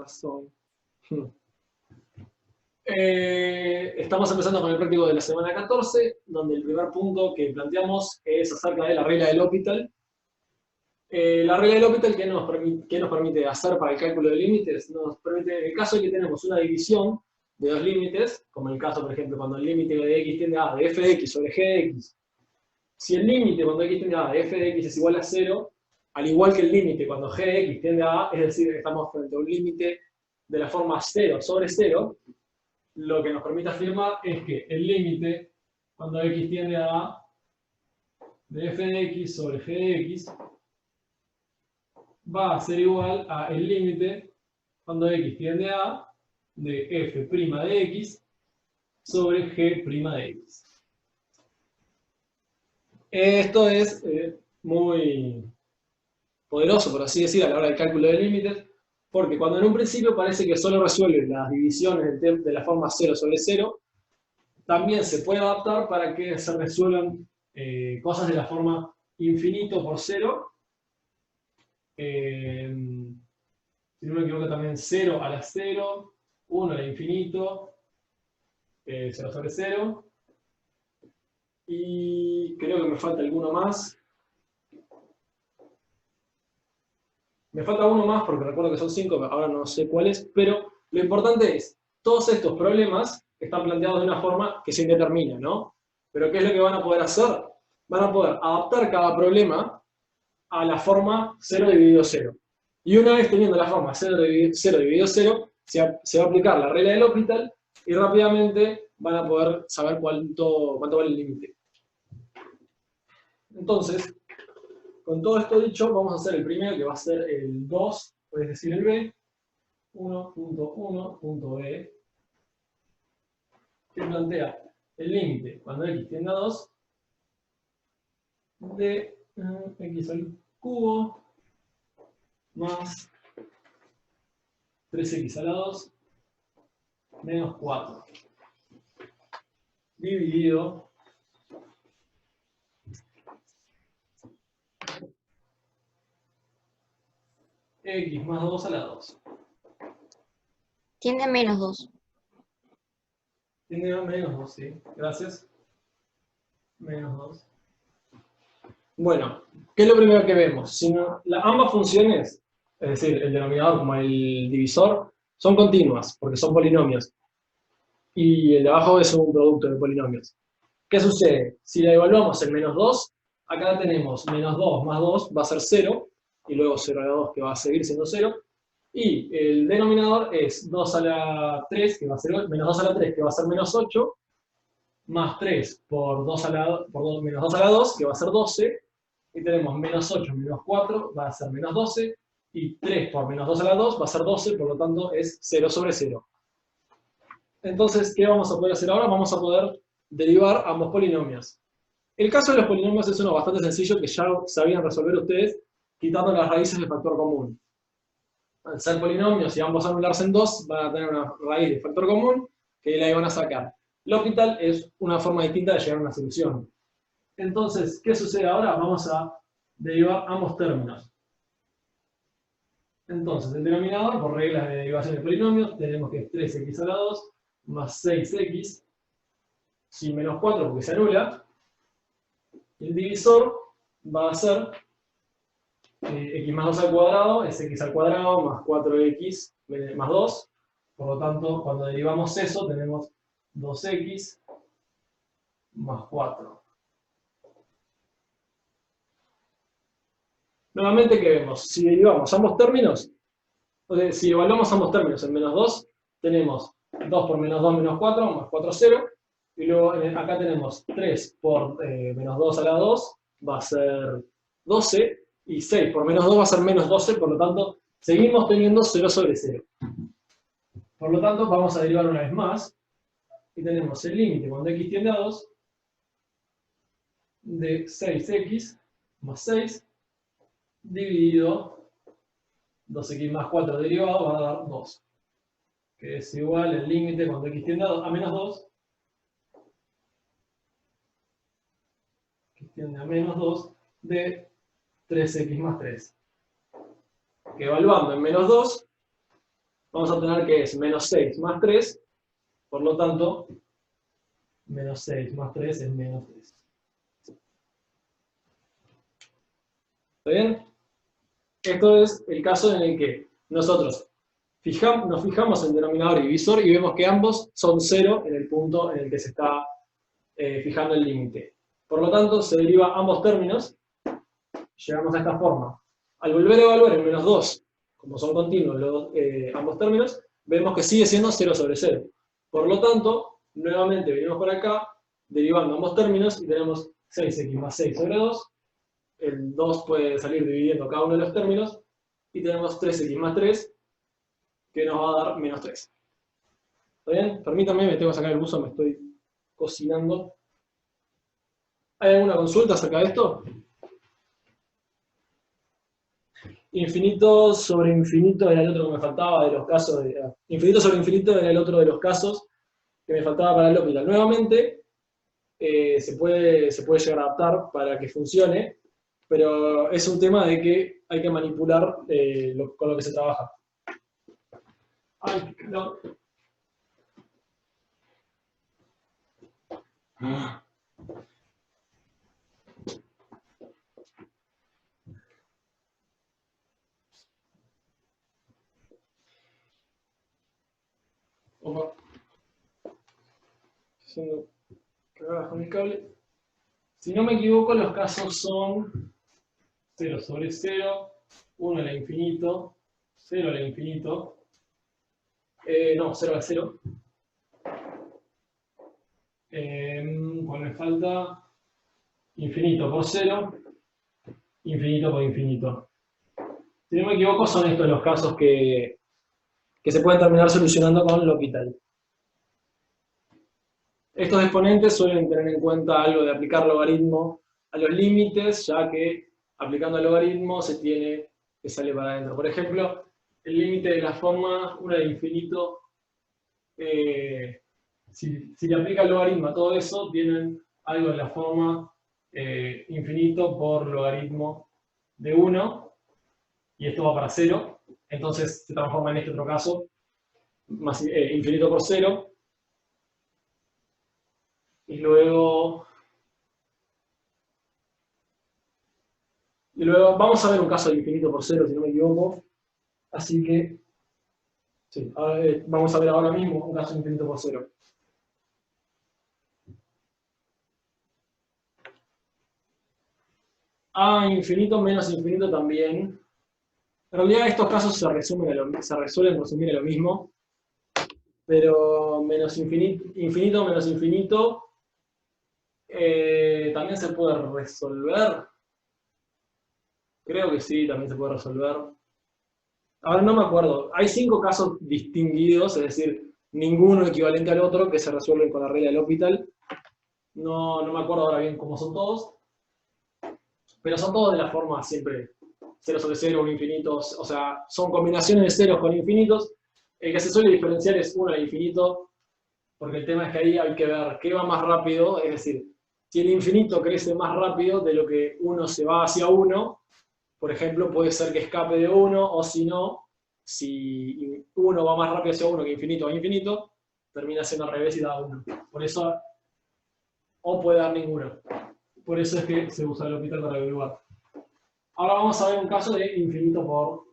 razón. Estamos empezando con el práctico de la semana 14, donde el primer punto que planteamos es acerca de la regla del L'Hopital. La regla del L'Hopital, ¿qué nos permite hacer para el cálculo de límites? Nos permite, en el caso de que tenemos una división de dos límites, como en el caso, por ejemplo, cuando el límite de x tiende a de f de x sobre g de x, si el límite cuando x tiende a de f de x es igual a 0, al igual que el límite cuando g de x tiende a a, es decir, que estamos frente a un límite de la forma 0 sobre 0, lo que nos permite afirmar es que el límite cuando x tiende a de f de x sobre g de x va a ser igual a el límite cuando x tiende a de f' de x sobre g' de x. Esto es muy poderoso, por así decir, a la hora del cálculo de límites, porque cuando en un principio parece que solo resuelve las divisiones de la forma 0 sobre 0, también se puede adaptar para que se resuelvan cosas de la forma infinito por 0, si no me equivoco también 0 a la 0, 1 a la infinito, 0 sobre 0, y creo que me falta alguno más. Me falta uno más porque recuerdo que son 5, ahora no sé cuál es, pero lo importante es, todos estos problemas están planteados de una forma que se indetermina, ¿no? Pero ¿qué es lo que van a poder hacer? Van a poder adaptar cada problema a la forma 0 dividido 0. Y una vez teniendo la forma 0 dividido 0, se va a aplicar la regla del L'Hopital y rápidamente van a poder saber cuánto vale el límite. Entonces, con todo esto dicho, vamos a hacer el primero, que va a ser el 2, es decir, el b, 1.1.b, que plantea el límite cuando x tiende a 2 de x al cubo más 3x a la 2 menos 4 dividido x más 2 a la 2. Tiene menos 2. Tiene menos 2, sí. Gracias. Menos 2. Bueno, ¿qué es lo primero que vemos? Si no, ambas funciones, es decir, el denominador como el divisor, son continuas, porque son polinomios. Y el de abajo es un producto de polinomios. ¿Qué sucede? Si la evaluamos en menos 2, acá tenemos menos 2 más 2 va a ser 0, y luego 0 a la 2 que va a seguir siendo 0. Y el denominador es 2 a la 3, que va a ser menos 2 a la 3, que va a ser menos 8, más 3 por, 2 a la, por menos 2 a la 2, que va a ser 12, y tenemos menos 8 menos 4, va a ser menos 12, y 3 por menos 2 a la 2 va a ser 12, por lo tanto es 0 sobre 0. Entonces, ¿qué vamos a poder hacer ahora? Vamos a poder derivar ambos polinomios. El caso de los polinomios es uno bastante sencillo que ya sabían resolver ustedes quitando las raíces del factor común. Al ser polinomios y ambos anularse en 2, van a tener una raíz de factor común que la iban a sacar. L'Hopital es una forma distinta de llegar a una solución. Entonces, ¿qué sucede ahora? Vamos a derivar ambos términos. Entonces, el denominador, por reglas de derivación de polinomios, tenemos que es 3x a la 2 más 6x, sin menos 4 porque se anula. El divisor va a ser x más 2 al cuadrado, es x al cuadrado más 4x más 2. Por lo tanto, cuando derivamos eso, tenemos 2x más 4. Nuevamente, ¿qué vemos? Si derivamos ambos términos, si evaluamos ambos términos en menos 2, tenemos 2 por menos 2 menos 4, más 4, 0. Y luego acá tenemos 3 por menos 2 a la 2, va a ser 12. Y 6 por menos 2 va a ser menos 12, por lo tanto, seguimos teniendo 0 sobre 0. Por lo tanto, vamos a derivar una vez más. Y tenemos el límite cuando x tiende a 2 de 6x más 6 dividido 2x más 4 derivado va a dar 2. Que es igual al límite cuando x tiende a menos 2. X tiende a menos 2 de 3x más 3. Que evaluando en menos 2, vamos a tener que es menos 6 más 3, por lo tanto, menos 6 más 3 es menos 3. ¿Está bien? Esto es el caso en el que nosotros nos fijamos en denominador y divisor y vemos que ambos son 0 en el punto en el que se está fijando el límite. Por lo tanto, se deriva ambos términos, llegamos a esta forma. Al volver a evaluar el menos 2, como son continuos ambos términos, vemos que sigue siendo 0 sobre 0. Por lo tanto, nuevamente venimos por acá, derivando ambos términos y tenemos 6x más 6 sobre 2. El 2 puede salir dividiendo cada uno de los términos y tenemos 3x más 3, que nos va a dar menos 3. ¿Está bien? Permítanme, me tengo que sacar el buzo, me estoy cocinando. ¿Hay alguna consulta acerca de esto? Infinito sobre infinito era el otro que me faltaba de los casos de... Infinito sobre infinito era el otro de los casos que me faltaba para el L'Hopital. Nuevamente, se puede llegar a adaptar para que funcione, pero es un tema de que hay que manipular con lo que se trabaja. Ay, no. Opa. Haciendo cagadas con el cable. Si no me equivoco, los casos son 0 sobre 0, 1 a la infinito, 0 a la infinito, no, 0 a 0. Pues me falta infinito por 0, infinito por infinito. Si no me equivoco, son estos los casos que se pueden terminar solucionando con L'Hopital. Estos exponentes suelen tener en cuenta algo de aplicar logaritmo a los límites, ya que aplicando el logaritmo se tiene que salir para adentro. Por ejemplo, el límite de la forma 1 al infinito, si le aplica el logaritmo a todo eso, tienen algo de la forma infinito por logaritmo de 1, y esto va para 0, entonces se transforma en este otro caso, más, infinito por 0, y luego vamos a ver un caso de infinito por 0, si no me equivoco, así que sí, vamos a ver ahora mismo un caso de infinito por 0. A infinito menos infinito también. En realidad estos casos se resuelven resumir a lo mismo, pero menos infinito menos infinito también se puede resolver. Creo que sí, también se puede resolver. Ahora no me acuerdo. Hay 5 casos distinguidos, es decir, ninguno equivalente al otro, que se resuelven con la regla del L'Hopital. No me acuerdo ahora bien cómo son todos, pero son todos de la forma siempre 0 sobre 0, 1 infinito, o sea, son combinaciones de ceros con infinitos. El que se suele diferenciar es 1 al infinito, porque el tema es que ahí hay que ver qué va más rápido, es decir, si el infinito crece más rápido de lo que 1 se va hacia 1, por ejemplo, puede ser que escape de 1, o si no, si 1 va más rápido hacia 1 que infinito a infinito, termina siendo al revés y da 1. Por eso, o puede dar ninguno. Por eso es que se usa el L'Hopital para averiguar. Ahora vamos a ver un caso de infinito por...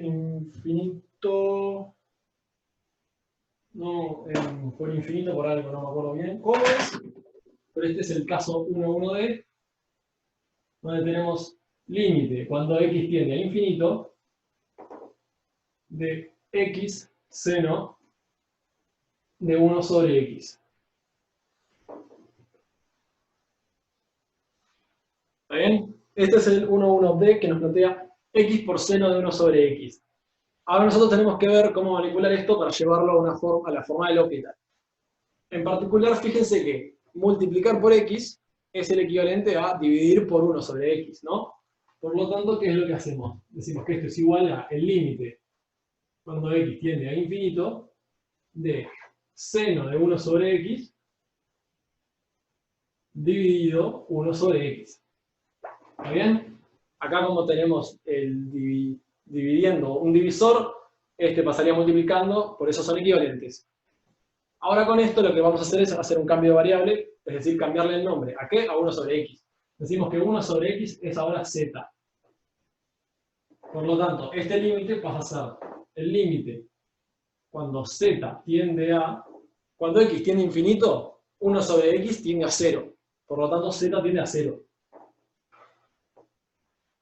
infinito... No, por infinito por algo, no me acuerdo bien cómo es. Pero este es el caso 1,1D, donde tenemos límite cuando x tiende a infinito de x seno de 1 sobre x. ¿Está bien? Este es el 1,1D que nos plantea x por seno de 1 sobre x. Ahora nosotros tenemos que ver cómo manipular esto para llevarlo a la forma de L'Hopital. En particular, fíjense que multiplicar por x es el equivalente a dividir por 1 sobre x, ¿no? Por lo tanto, ¿qué es lo que hacemos? Decimos que esto es igual a el límite cuando x tiende a infinito de seno de 1 sobre x dividido 1 sobre x. ¿Está bien? Acá como tenemos el dividiendo un divisor, este pasaría multiplicando, por eso son equivalentes. Ahora con esto lo que vamos a hacer es hacer un cambio de variable, es decir, cambiarle el nombre. ¿A qué? A 1 sobre x. Decimos que 1 sobre x es ahora z. Por lo tanto, este límite pasa a ser el límite cuando z tiende a... Cuando x tiende a infinito, 1 sobre x tiende a 0. Por lo tanto, z tiende a 0.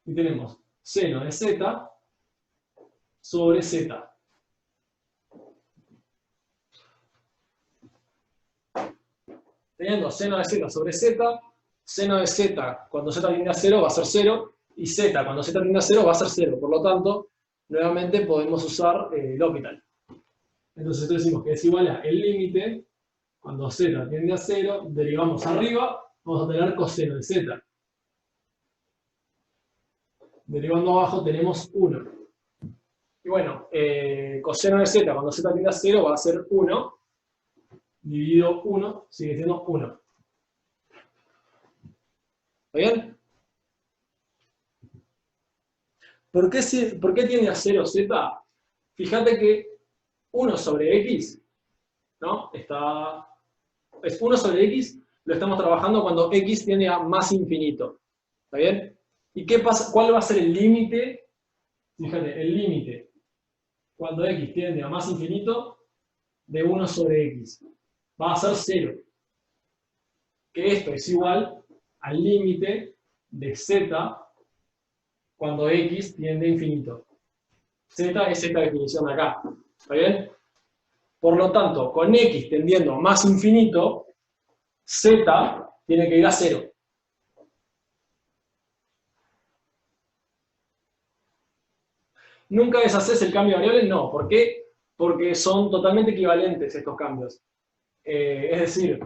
Y tenemos seno de z sobre z. Teniendo seno de z sobre z, seno de z cuando z tiende a 0 va a ser 0, y z cuando z tiende a 0 va a ser 0. Por lo tanto, nuevamente podemos usar L'Hopital. Entonces esto decimos que es igual a el límite, cuando z tiende a 0, derivamos arriba, vamos a tener coseno de z. Derivando abajo tenemos 1. Y bueno, coseno de z cuando z tiende a 0 va a ser 1, dividido 1, sigue siendo 1. ¿Está bien? ¿Por qué tiende a 0 z? Fíjate que 1 sobre x, ¿no? Es 1 sobre x, lo estamos trabajando cuando x tiende a más infinito. ¿Está bien? ¿Y qué pasa? ¿Cuál va a ser el límite? Fíjate, el límite cuando x tiende a más infinito de 1 sobre x. Va a ser 0. Que esto es igual al límite de z cuando x tiende a infinito. Z es esta definición de acá. ¿Está bien? Por lo tanto, con x tendiendo a más infinito, z tiene que ir a 0. ¿Nunca deshaces el cambio de variable? No. ¿Por qué? Porque son totalmente equivalentes estos cambios. Es decir,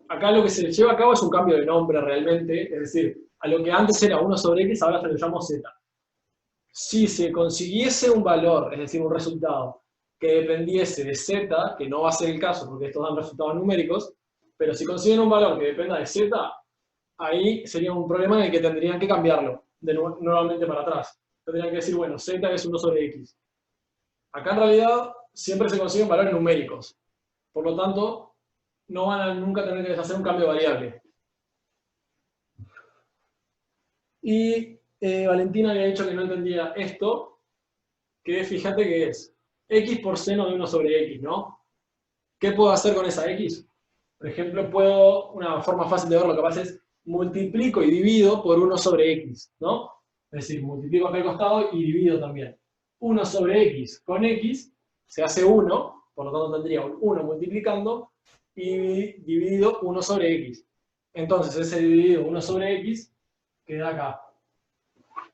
acá lo que se lleva a cabo es un cambio de nombre realmente. Es decir, a lo que antes era 1 sobre x, ahora se le llama z. Si se consiguiese un valor, es decir, un resultado, que dependiese de z, que no va a ser el caso porque estos dan resultados numéricos, pero si consiguen un valor que dependa de z, ahí sería un problema en el que tendrían que cambiarlo nuevamente para atrás. Tendrían que decir, bueno, z es 1 sobre x. Acá en realidad siempre se consiguen valores numéricos. Por lo tanto, no van a nunca tener que hacer un cambio de variable. Y Valentina había dicho que no entendía esto, que fíjate que es x por seno de 1 sobre x, ¿no? ¿Qué puedo hacer con esa x? Por ejemplo, una forma fácil de verlo que pasa es multiplico y divido por 1 sobre x, ¿no? Es decir, multiplico acá al costado y divido también. 1 sobre x con x se hace 1, por lo tanto tendría un 1 multiplicando y dividido 1 sobre x. Entonces ese dividido 1 sobre x queda acá.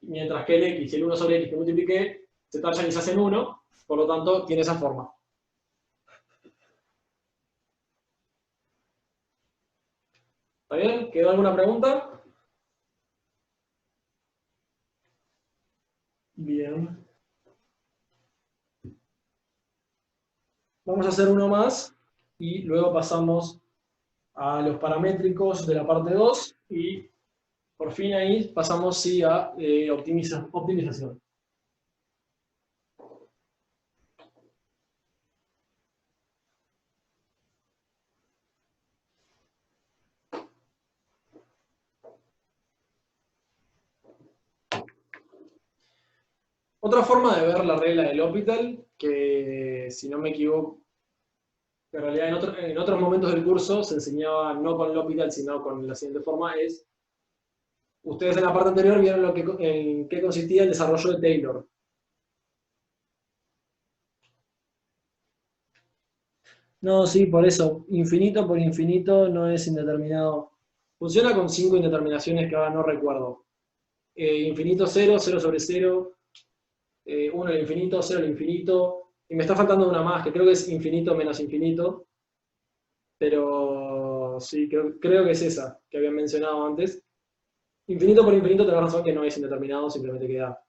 Mientras que el x y el 1 sobre x que multipliqué se tachan y se hacen 1, por lo tanto tiene esa forma. ¿Está bien? ¿Quedó alguna pregunta? Bien. Vamos a hacer uno más y luego pasamos a los paramétricos de la parte 2 y por fin ahí pasamos sí a optimización. Otra forma de ver la regla del L'Hopital, que si no me equivoco, en realidad en otros momentos del curso se enseñaba no con L'Hopital, sino con la siguiente forma, es, ustedes en la parte anterior vieron en qué consistía el desarrollo de Taylor. No, sí, por eso, infinito por infinito no es indeterminado. Funciona con 5 indeterminaciones que ahora no recuerdo. Infinito 0, 0 sobre 0, 1 al infinito, 0 al infinito, y me está faltando una más, que creo que es infinito menos infinito, pero sí, creo que es esa que habían mencionado antes. Infinito por infinito, tenés razón que no es indeterminado, simplemente queda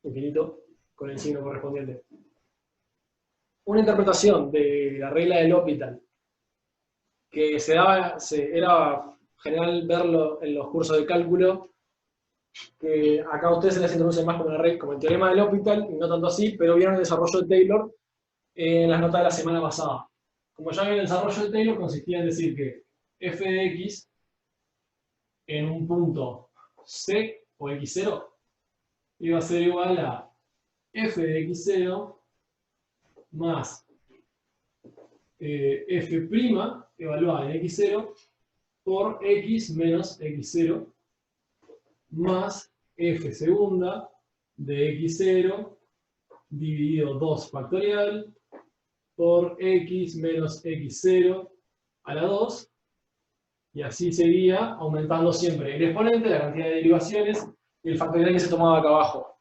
infinito con el signo correspondiente. Una interpretación de la regla del L'Hopital, que era general verlo en los cursos de cálculo, que acá a ustedes se les introduce más como el teorema del L'Hopital, y no tanto así, pero vieron el desarrollo de Taylor en las notas de la semana pasada. Como ya ven, el desarrollo de Taylor consistía en decir que f de x en un punto C o x0 iba a ser igual a f de x0 más f' evaluada en x0 por x menos x0 más f segunda de x0 dividido 2 factorial por x menos x0 a la 2, y así seguía aumentando siempre el exponente, la cantidad de derivaciones y el factorial que se tomaba acá abajo.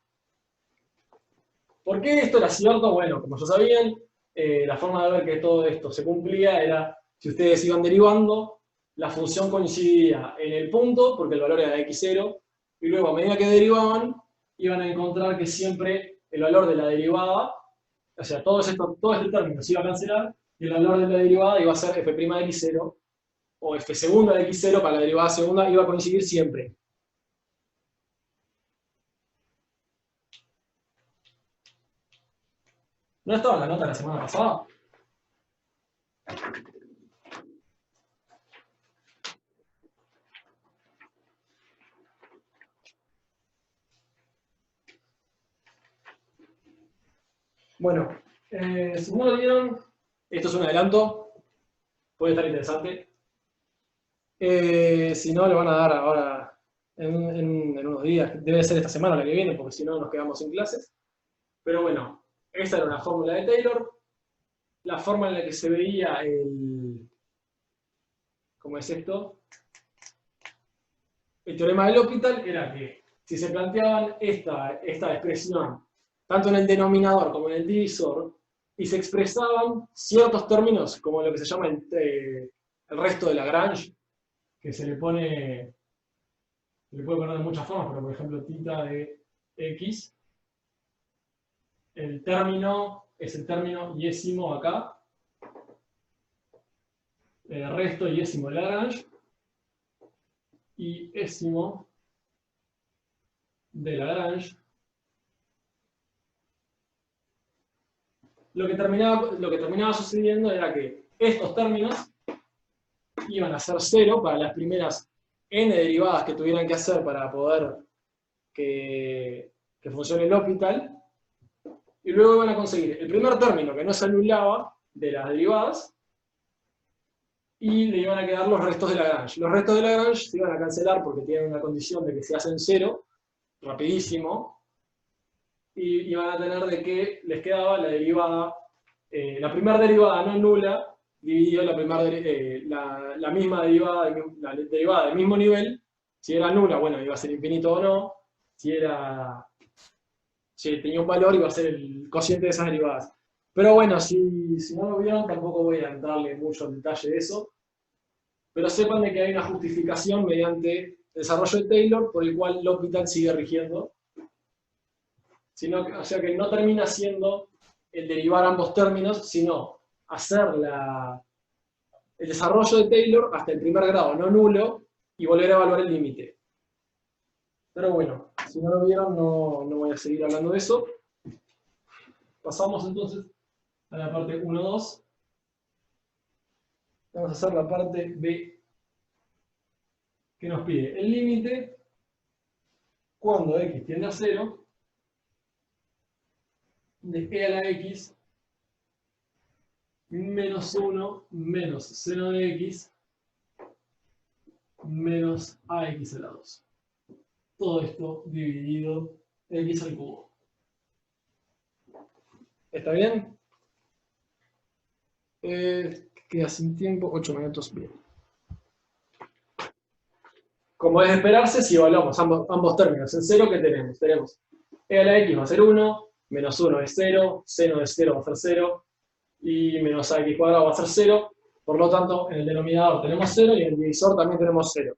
¿Por qué esto era cierto? Bueno, como ya sabían, la forma de ver que todo esto se cumplía era si ustedes iban derivando, la función coincidía en el punto, porque el valor era de x0, y luego a medida que derivaban, iban a encontrar que siempre el valor de la derivada, o sea, todo este término se iba a cancelar, y el valor de la derivada iba a ser f' de x0, o f segunda de x0 para la derivada segunda, iba a coincidir siempre. ¿No estaba en la nota de la semana pasada? Bueno, si no lo vieron, esto es un adelanto, puede estar interesante. Si no, lo van a dar ahora en unos días, debe ser esta semana o la que viene, porque si no nos quedamos sin clases. Pero bueno, esta era una fórmula de Taylor, la forma en la que se veía ¿cómo es esto? El teorema del L'Hopital era que si se planteaban esta expresión, tanto en el denominador como en el divisor, y se expresaban ciertos términos, como lo que se llama el resto de Lagrange, que se le puede poner de muchas formas, pero por ejemplo, θ de x, el término es el término yésimo acá, el resto yésimo de Lagrange, y ésimo de Lagrange. Lo que terminaba sucediendo era que estos términos iban a ser 0 para las primeras n derivadas que tuvieran que hacer para poder que funcione el L'Hopital, y luego iban a conseguir el primer término que no se anulaba de las derivadas, y le iban a quedar los restos de Lagrange. Los restos de Lagrange se iban a cancelar porque tienen una condición de que se hacen 0, rapidísimo, y iban a tener de que les quedaba la derivada, la primera derivada no nula, dividido la misma derivada, la derivada del mismo nivel. Si era nula, bueno, iba a ser infinito o no. Si tenía un valor, iba a ser el cociente de esas derivadas. Pero bueno, si no lo vieron, tampoco voy a darle mucho detalle de eso. Pero sepan de que hay una justificación mediante el desarrollo de Taylor por el cual L'Hopital sigue rigiendo. O sea que no termina siendo el derivar ambos términos, sino hacer el desarrollo de Taylor hasta el primer grado no nulo y volver a evaluar el límite. Pero bueno, si no lo vieron, no voy a seguir hablando de eso. Pasamos entonces a la parte 1.2. Vamos a hacer la parte B, que nos pide el límite cuando x tiende a 0 de e a la x menos 1 menos seno de x menos ax a la 2. Todo esto dividido x al cubo. ¿Está bien? Queda sin tiempo, 8 minutos, bien. Como es de esperarse, si evaluamos ambos términos en 0, ¿qué tenemos? Tenemos e a la x va a ser 1, menos 1 es 0, seno de 0 va a ser 0, y menos ax cuadrado va a ser 0. Por lo tanto, en el denominador tenemos 0 y en el divisor también tenemos 0.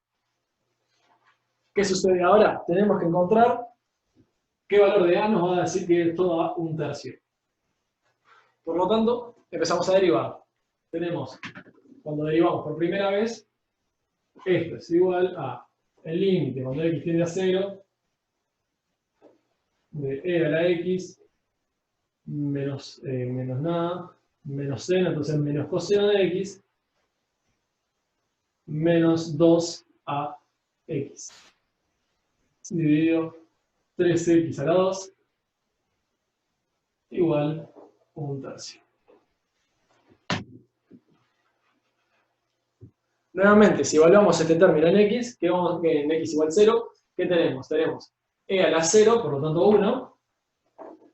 ¿Qué sucede ahora? Tenemos que encontrar qué valor de a nos va a decir que esto da 1/3. Por lo tanto, empezamos a derivar. Tenemos, cuando derivamos por primera vez, esto es igual a el límite cuando x tiende a 0 de e a la x menos nada, menos seno, entonces menos coseno de x, menos 2ax, dividido 3x a la 2, igual 1/3. Nuevamente, si evaluamos este término en x, que en x igual 0, ¿qué tenemos? Tenemos e a la 0, por lo tanto 1,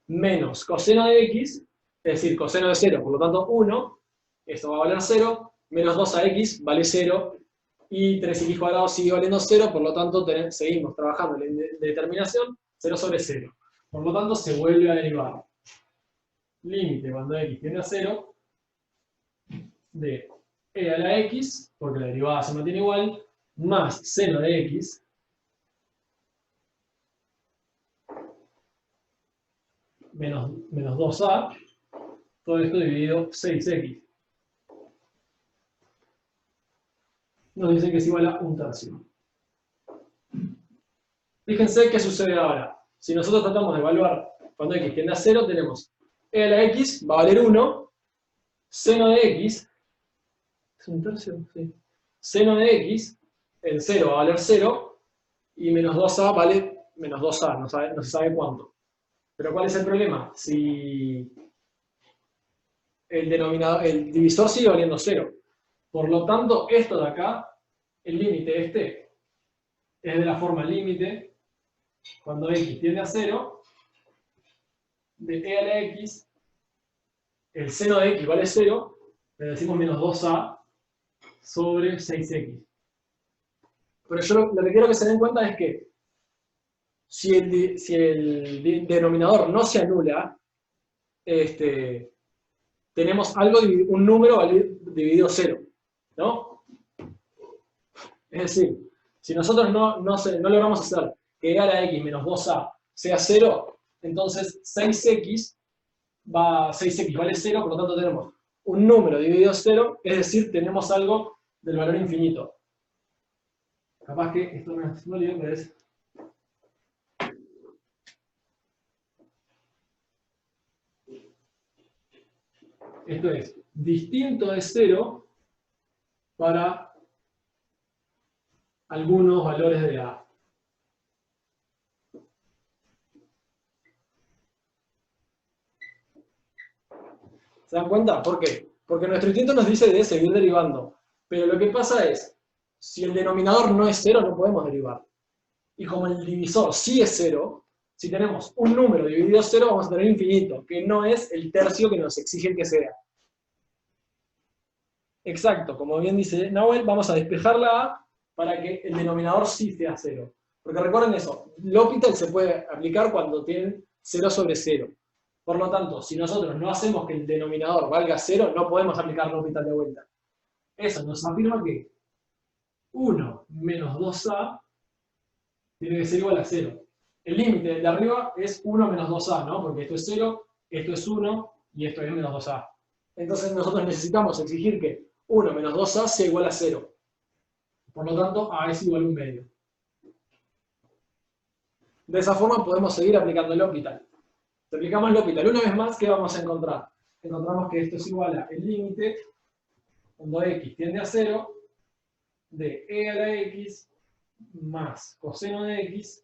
menos coseno de x, es decir, coseno de 0, por lo tanto 1, esto va a valer 0, menos 2ax vale 0, y 3x cuadrado sigue valiendo 0, por lo tanto seguimos trabajando en la determinación 0 sobre 0. Por lo tanto, se vuelve a derivar. Límite cuando x tiende a 0 de e a la x, porque la derivada se mantiene igual, más seno de x, menos 2a, todo esto dividido 6x. Nos dice que es igual a 1/3. Fíjense qué sucede ahora. Si nosotros tratamos de evaluar cuando x tiende a 0, tenemos e a la x va a valer 1, seno de x, ¿es 1/3? Sí. Seno de x, en 0 va a valer 0, y menos 2a vale menos 2a, no se sabe cuánto. Pero ¿cuál es el problema? Si el divisor sigue valiendo 0. Por lo tanto, esto de acá, el límite este, es de la forma límite, cuando x tiende a 0, de e a la x, el seno de x vale 0, le decimos menos 2a sobre 6x. Pero yo lo que quiero que se den cuenta es que si el denominador no se anula, tenemos algo, un número dividido 0, ¿no? Es decir, si nosotros no logramos hacer que e a la x menos 2a sea 0, entonces 6x vale 0, por lo tanto tenemos un número dividido 0, es decir, tenemos algo del valor infinito. Capaz que esto no es válido, pero es... Esto es distinto de 0 para algunos valores de A. ¿Se dan cuenta? ¿Por qué? Porque nuestro instinto nos dice de seguir derivando. Pero lo que pasa es, si el denominador no es 0, no podemos derivar. Y como el divisor sí es 0, si tenemos un número dividido 0, vamos a tener infinito, que no es el tercio que nos exigen que sea. Exacto, como bien dice Nahuel, vamos a despejar la A para que el denominador sí sea 0. Porque recuerden eso, L'Hopital se puede aplicar cuando tienen 0 sobre 0. Por lo tanto, si nosotros no hacemos que el denominador valga 0, no podemos aplicar L'Hopital de vuelta. Eso nos afirma que 1 menos 2a tiene que ser igual a 0. El límite de arriba es 1 menos 2a, ¿no? Porque esto es 0, esto es 1 y esto es menos 2a. Entonces nosotros necesitamos exigir que 1 menos 2a sea igual a 0. Por lo tanto, a es igual a 1/2. De esa forma podemos seguir aplicando el L'Hopital. Si aplicamos el L'Hopital una vez más, ¿qué vamos a encontrar? Encontramos que esto es igual a el límite, cuando x tiende a 0, de e a la x más coseno de x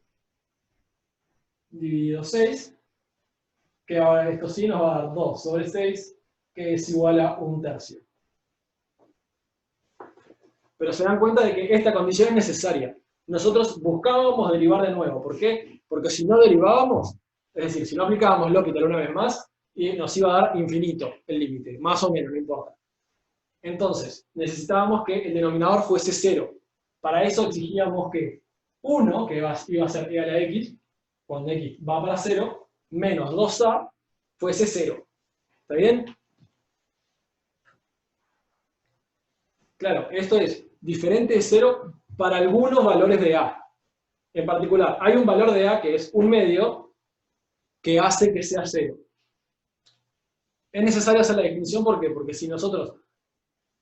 dividido 6, que ahora esto sí nos va a dar 2 sobre 6, que es igual a 1/3. Pero se dan cuenta de que esta condición es necesaria. Nosotros buscábamos derivar de nuevo. ¿Por qué? Porque si no derivábamos, es decir, si no aplicábamos L'Hopital una vez más, nos iba a dar infinito el límite, más o menos, no importa. Entonces, necesitábamos que el denominador fuese 0. Para eso exigíamos que 1, que iba a ser e a la x, cuando x va para 0, menos 2a, fuese 0. ¿Está bien? Claro, esto es diferente de 0 para algunos valores de a. En particular, hay un valor de a que es 1/2 que hace que sea 0. Es necesario hacer la definición, ¿por qué? Porque si nosotros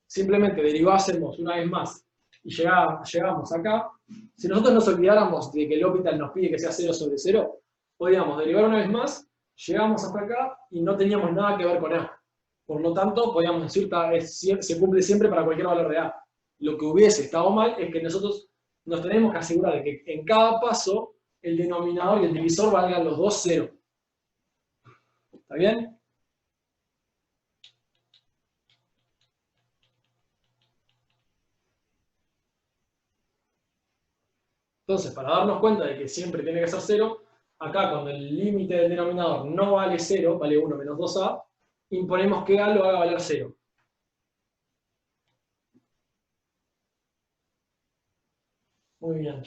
simplemente derivásemos una vez más y llegamos acá, si nosotros nos olvidáramos de que el L'Hopital nos pide que sea 0 sobre 0, podíamos derivar una vez más, llegamos hasta acá y no teníamos nada que ver con A. Por lo tanto, podíamos decir que se cumple siempre para cualquier valor de A. Lo que hubiese estado mal es que nosotros nos tenemos que asegurar de que en cada paso el denominador y el divisor valgan los dos 0. ¿Está bien? Entonces, para darnos cuenta de que siempre tiene que ser 0, acá cuando el límite del denominador no vale 0, vale 1 menos 2a, imponemos que a lo haga valer 0. Muy bien.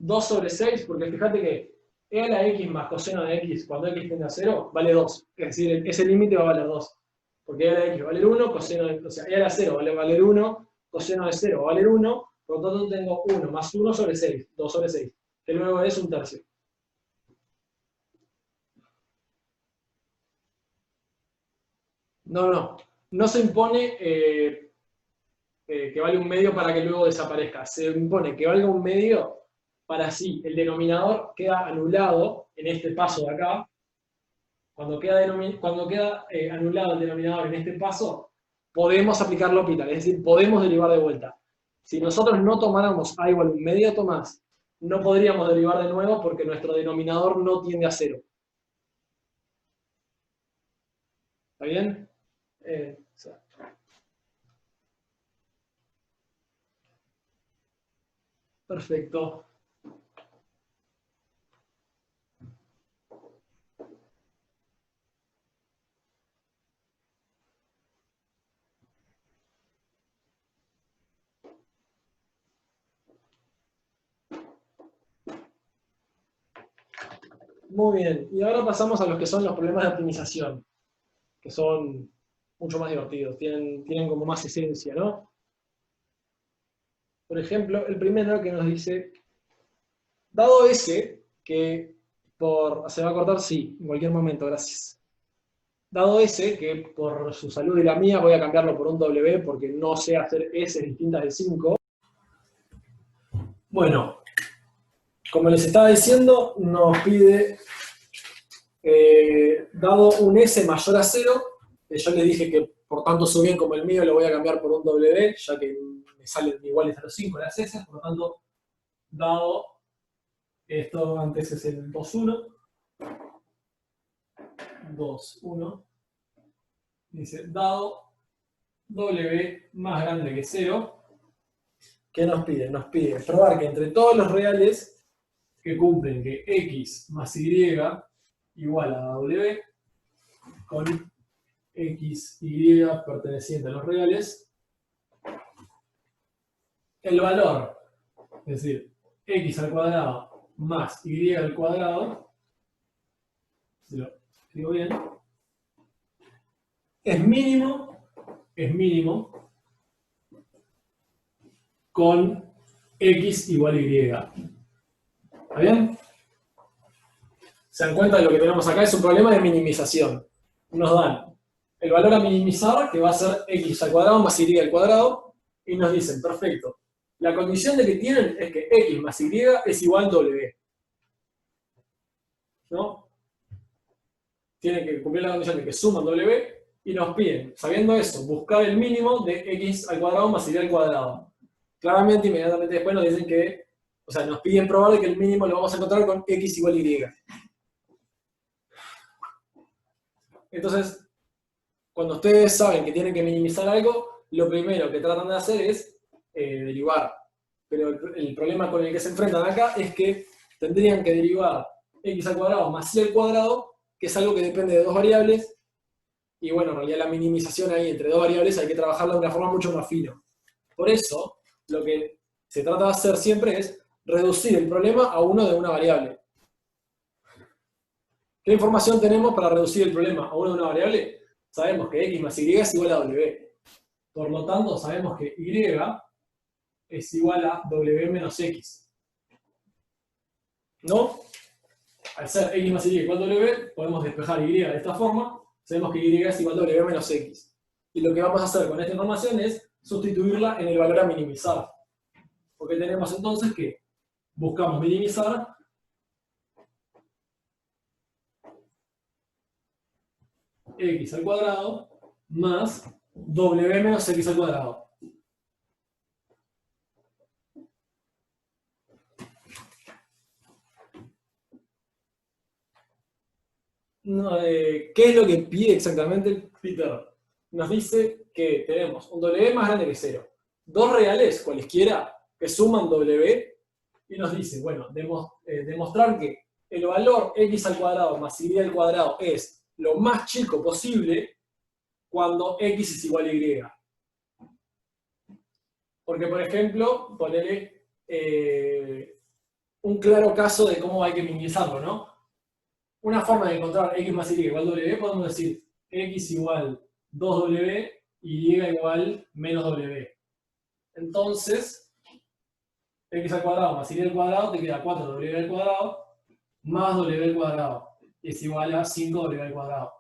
(2/6), porque fíjate que e a la x más coseno de x cuando x tiende a 0 vale 2. Es decir, ese límite va a valer 2. Porque e a la x va a valer 1, coseno de, o sea, e a la 0 va a valer 1, coseno de 0 va a valer 1, por lo tanto tengo 1 más 1/6, 2/6, que luego es 1/3. No se impone que vale un medio para que luego desaparezca. Se impone que valga un medio para así el denominador queda anulado en este paso de acá. Cuando queda anulado el denominador en este paso, podemos aplicar L'Hopital, es decir, podemos derivar de vuelta. Si nosotros no tomáramos a igual un medio Tomás, no podríamos derivar de nuevo porque nuestro denominador no tiende a 0. ¿Está bien? Perfecto. Muy bien. Y ahora pasamos a los que son los problemas de optimización, que son mucho más divertidos, tienen como más esencia, ¿no? Por ejemplo, el primero que nos dice, dado S, que se va a cortar, sí, en cualquier momento, gracias. Dado S, que por su salud y la mía voy a cambiarlo por un W porque no sé hacer S distintas de 5. Bueno, como les estaba diciendo, nos pide, dado un S mayor a 0, yo les dije que por tanto su bien como el mío lo voy a cambiar por un W, ya que me salen iguales a los 5 las S, por lo tanto, dado, esto antes es el 2,1, 2,1, dice, dado W más grande que 0, ¿qué nos pide? Nos pide probar que entre todos los reales que cumplen que x más y igual a W, con x, y perteneciente a los reales, el valor, es decir, x al cuadrado más y al cuadrado, si lo escribo bien, es mínimo con x igual a y. ¿Está bien? ¿Se dan cuenta de lo que tenemos acá? Es un problema de minimización. Nos dan el valor a minimizar, que va a ser x al cuadrado más y al cuadrado, y nos dicen, perfecto, la condición de que tienen es que x más y es igual a w. ¿No? Tienen que cumplir la condición de que suman w, y nos piden, sabiendo eso, buscar el mínimo de x al cuadrado más y al cuadrado. Claramente, inmediatamente después nos dicen que, o sea, nos piden probar de que el mínimo lo vamos a encontrar con x igual a y. Entonces, cuando ustedes saben que tienen que minimizar algo, lo primero que tratan de hacer es derivar. Pero el problema con el que se enfrentan acá es que tendrían que derivar x al cuadrado más y al cuadrado, que es algo que depende de dos variables, y bueno, en realidad la minimización ahí entre dos variables hay que trabajarla de una forma mucho más fina. Por eso, lo que se trata de hacer siempre es reducir el problema a uno de una variable. ¿Qué información tenemos para reducir el problema a uno de una variable? Sabemos que x más y es igual a w. Por lo tanto, sabemos que y es igual a w menos x. ¿No? Al ser x más y igual a w, podemos despejar y de esta forma. Sabemos que y es igual a w menos x. Y lo que vamos a hacer con esta información es sustituirla en el valor a minimizar. que tenemos entonces que buscamos minimizar x al cuadrado más w menos x al cuadrado. ¿Qué es lo que pide exactamente Peter? Nos dice que tenemos un w más grande que 0. Dos reales, cualesquiera, que suman w, y nos dice, bueno, demostrar que el valor x al cuadrado más y al cuadrado es lo más chico posible cuando x es igual a y. Porque, por ejemplo, ponerle un claro caso de cómo hay que minimizarlo, ¿no? Una forma de encontrar x más y igual a w, podemos decir x igual 2w y y igual menos w. Entonces, x al cuadrado más y al cuadrado te queda 4w al cuadrado más w al cuadrado. Es igual a 5w al cuadrado.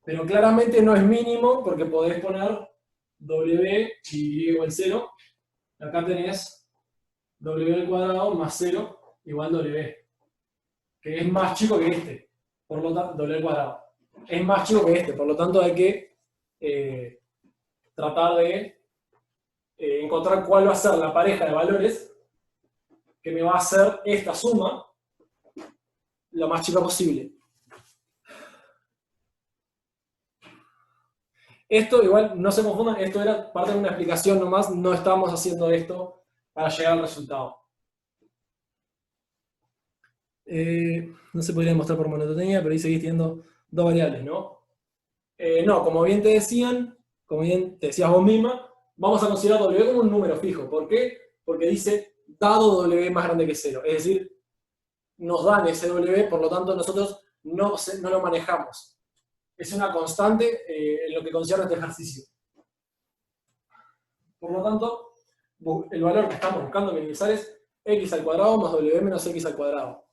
Pero claramente no es mínimo porque podés poner w y y igual 0. Acá tenés w al cuadrado más 0 igual w, que es más chico que este. Por lo tanto, w al cuadrado. Es más chico que este, por lo tanto hay que tratar de encontrar cuál va a ser la pareja de valores que me va a hacer esta suma lo más chica posible. Esto igual, no se confundan, esto era parte de una explicación nomás, no estamos haciendo esto para llegar al resultado. No se podría demostrar por monotonía, pero ahí seguís teniendo dos variables, ¿no? No, como bien te decían, como bien te decías vos misma, vamos a considerar W como un número fijo. ¿Por qué? Porque dice dado W más grande que 0. Es decir, nos dan ese W, por lo tanto nosotros no lo manejamos. Es una constante en lo que concierne a este ejercicio. Por lo tanto, el valor que estamos buscando minimizar es x al cuadrado más W menos x al cuadrado.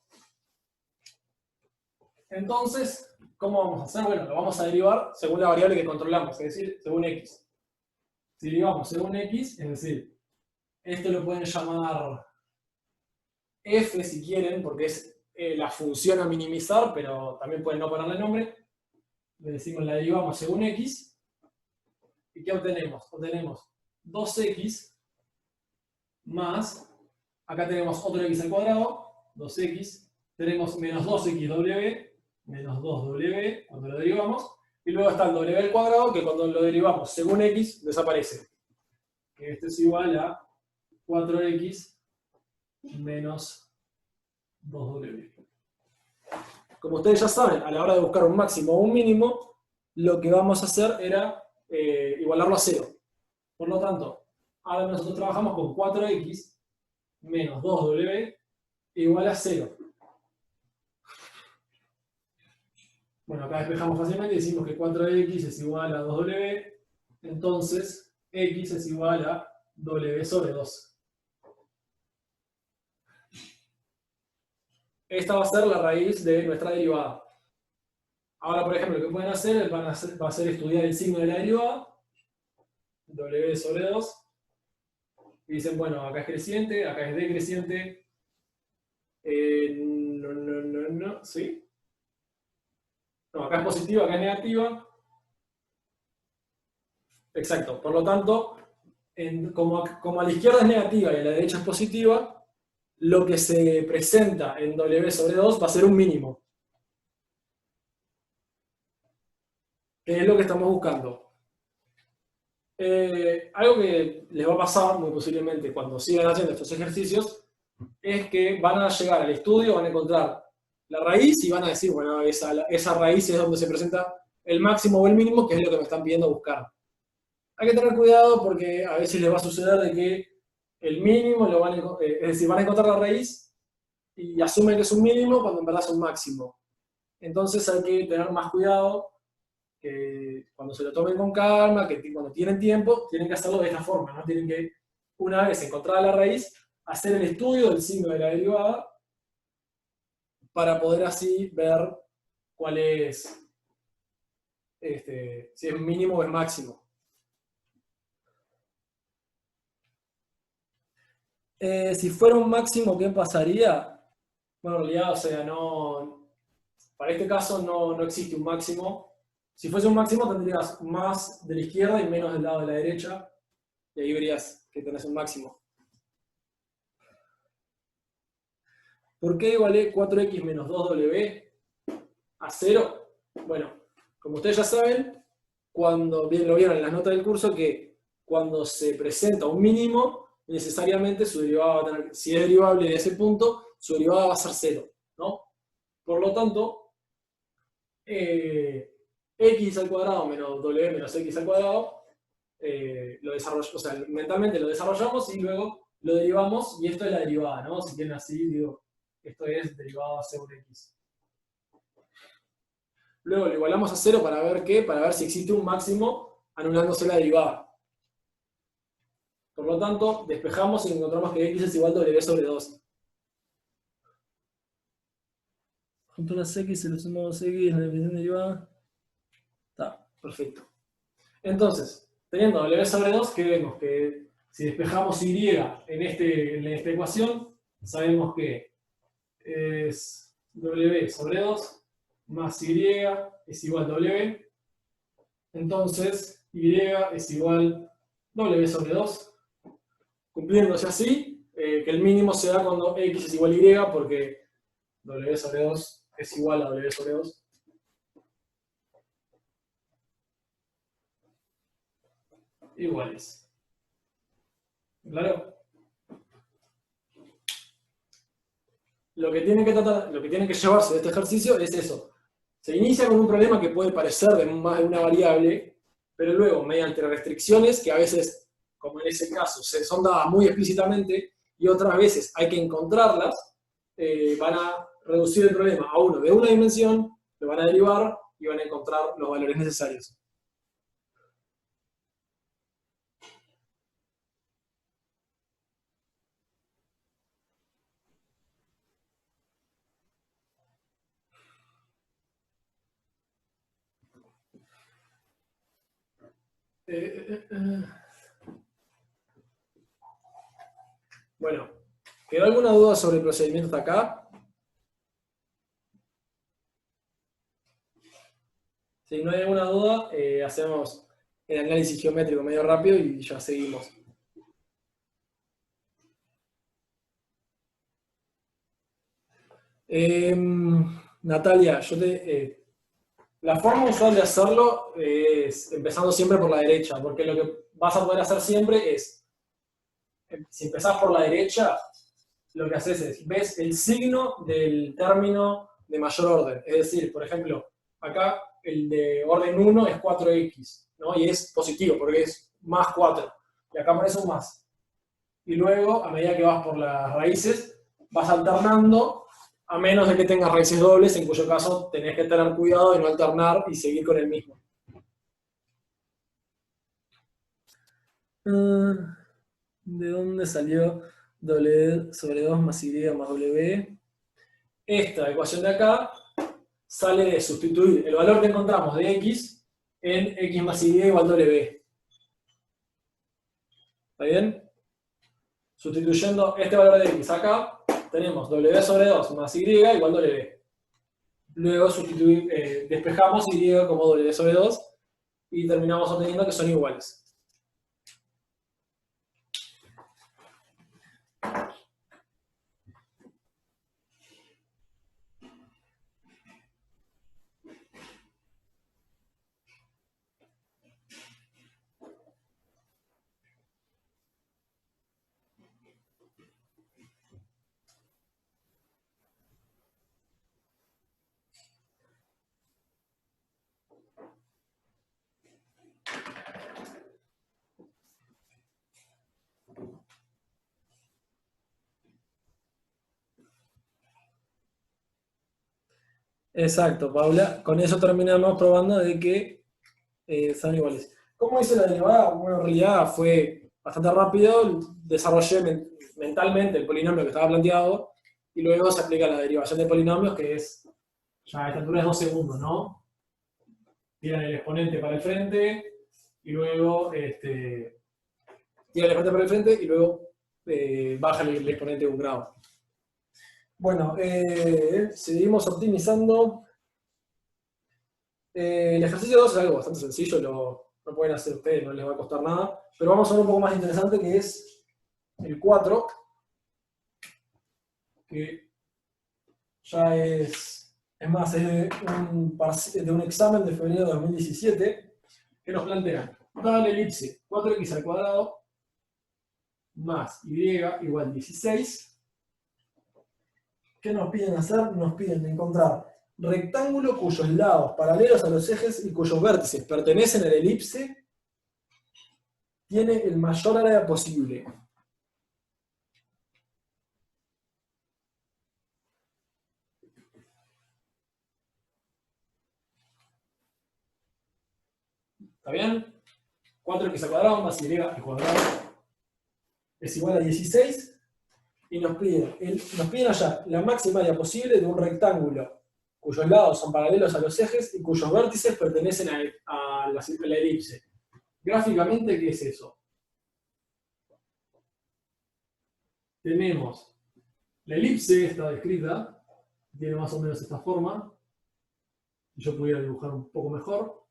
Entonces, ¿cómo vamos a hacer? Bueno, lo vamos a derivar según la variable que controlamos, es decir, según x. Si derivamos según x, es decir, esto lo pueden llamar f si quieren, porque es la función a minimizar, pero también pueden no ponerle nombre. Le decimos la derivamos según x. ¿Y qué obtenemos? Obtenemos 2x más, acá tenemos otro x al cuadrado, 2x, tenemos menos 2xw, menos 2w cuando lo derivamos, y luego está el w al cuadrado, que cuando lo derivamos según x, desaparece. Que esto es igual a 4x menos 2w. Como ustedes ya saben, a la hora de buscar un máximo o un mínimo, lo que vamos a hacer era igualarlo a 0. Por lo tanto, ahora nosotros trabajamos con 4x menos 2w igual a 0. Bueno, acá despejamos fácilmente y decimos que 4x es igual a 2w, entonces x es igual a w sobre 2. Esta va a ser la raíz de nuestra derivada. Ahora, por ejemplo, lo que pueden hacer va a ser estudiar el signo de la derivada, w sobre 2, y dicen, bueno, acá es creciente, acá es decreciente, no, ¿sí? No, acá es positiva, acá es negativa. Exacto, por lo tanto, como a la izquierda es negativa y a la derecha es positiva, lo que se presenta en w sobre 2 va a ser un mínimo. Que es lo que estamos buscando. Algo que les va a pasar, muy posiblemente, cuando sigan haciendo estos ejercicios, es que van a llegar al estudio, van a encontrar la raíz y van a decir, bueno, esa raíz es donde se presenta el máximo o el mínimo, que es lo que me están pidiendo buscar. Hay que tener cuidado porque a veces les va a suceder de que el mínimo lo van a, es decir, van a encontrar la raíz y asumen que es un mínimo cuando en verdad es un máximo. Entonces hay que tener más cuidado, que cuando se lo tomen con calma, que cuando tienen tiempo, tienen que hacerlo de esta forma, ¿no? Tienen que, una vez encontrada la raíz, hacer el estudio del signo de la derivada para poder así ver cuál es, si es mínimo o es máximo. Si fuera un máximo, ¿qué pasaría? Bueno, en realidad, o sea, no, para este caso no existe un máximo. Si fuese un máximo, tendrías más de la izquierda y menos del lado de la derecha, y ahí verías que tenés un máximo. ¿Por qué igualé 4x menos 2w a 0? Bueno, como ustedes ya saben, cuando bien lo vieron en las notas del curso, que cuando se presenta un mínimo, necesariamente su derivada va a tener, si es derivable de ese punto, su derivada va a ser 0, ¿no? Por lo tanto, x al cuadrado menos w menos x al cuadrado, o sea, mentalmente lo desarrollamos y luego lo derivamos, y esto es la derivada, ¿no? Si tienen así, digo, esto es derivada sobre x. Luego lo igualamos a 0 para ver qué, para ver si existe un máximo anulándose la derivada. Por lo tanto, despejamos y encontramos que x es igual a w sobre 2. Junto a las x se le sumamos x, la definición derivada. Está, perfecto. Entonces, teniendo w sobre 2, ¿qué vemos? Que si despejamos y en esta ecuación, sabemos que es w sobre 2 más y es igual a w. Entonces, y es igual a w sobre 2. Cumpliéndose así, que el mínimo se da cuando x es igual a y, porque w sobre 2 es igual a w sobre 2. Iguales. ¿Claro? Lo que tienen que llevarse de este ejercicio es eso. Se inicia con un problema que puede parecer de más de una variable, pero luego, mediante restricciones que a veces, como en ese caso, son dadas muy explícitamente y otras veces hay que encontrarlas, van a reducir el problema a uno de una dimensión, lo van a derivar y van a encontrar los valores necesarios. Bueno, ¿quedó alguna duda sobre el procedimiento hasta acá? Si no hay alguna duda, hacemos el análisis geométrico medio rápido y ya seguimos. Natalia, la forma usual de hacerlo es empezando siempre por la derecha, porque lo que vas a poder hacer siempre es, si empezás por la derecha, lo que haces es, ves el signo del término de mayor orden. Es decir, por ejemplo, acá el de orden 1 es 4x, ¿no? Y es positivo porque es más 4. Y acá aparece un más. Y luego, a medida que vas por las raíces, vas alternando, a menos de que tengas raíces dobles, en cuyo caso tenés que tener cuidado de no alternar y seguir con el mismo. ¿De dónde salió w sobre 2 más y más w? Esta ecuación de acá sale de sustituir el valor que encontramos de x en x más y igual a w. ¿Está bien? Sustituyendo este valor de x acá, tenemos w sobre 2 más y igual a w. Luego despejamos y como w sobre 2 y terminamos obteniendo que son iguales. Exacto, Paula. Con eso terminamos probando de que son iguales. ¿Cómo hice la derivada? Bueno, en realidad fue bastante rápido. Desarrollé mentalmente el polinomio que estaba planteado y luego se aplica la derivación de polinomios, que es, ya a esta altura es 2 segundos, ¿no? Tiran el exponente para el frente y luego tiran el exponente para el frente y luego baja el exponente de un grado. Bueno, seguimos optimizando. El ejercicio 2 es algo bastante sencillo, lo pueden hacer ustedes, no les va a costar nada. Pero vamos a ver un poco más interesante, que es el 4, que ya es más, es de un examen de febrero de 2017, que nos plantea, dada la elipse 4x al cuadrado más y igual 16, ¿qué nos piden hacer? Nos piden encontrar rectángulo cuyos lados paralelos a los ejes y cuyos vértices pertenecen a la elipse tiene el mayor área posible. ¿Está bien? 4x al cuadrado más y al cuadrado es igual a 16. Y nos piden hallar la máxima área posible de un rectángulo cuyos lados son paralelos a los ejes y cuyos vértices pertenecen a la elipse. Gráficamente, ¿qué es eso? Tenemos la elipse, está descrita, tiene más o menos esta forma. Si yo pudiera dibujar un poco mejor.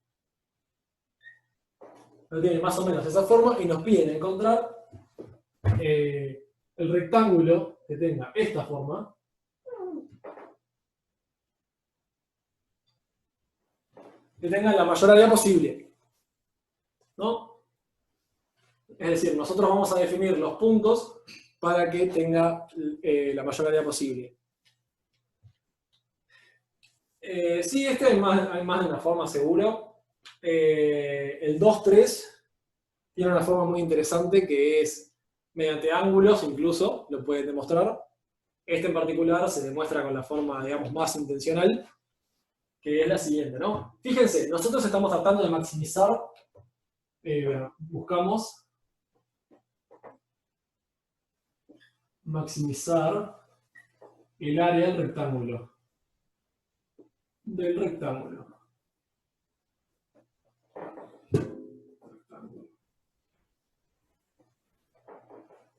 Pero tiene más o menos esa forma y nos piden encontrar el rectángulo que tenga esta forma, que tenga la mayor área posible, ¿no? Es decir, nosotros vamos a definir los puntos para que tenga la mayor área posible. Sí, hay más de una forma seguro. El 2-3 tiene una forma muy interesante que es mediante ángulos, incluso, lo pueden demostrar. Este en particular se demuestra con la forma, digamos, más intencional, que es la siguiente, ¿no? Fíjense, nosotros estamos tratando de maximizar, buscamos maximizar el área del rectángulo.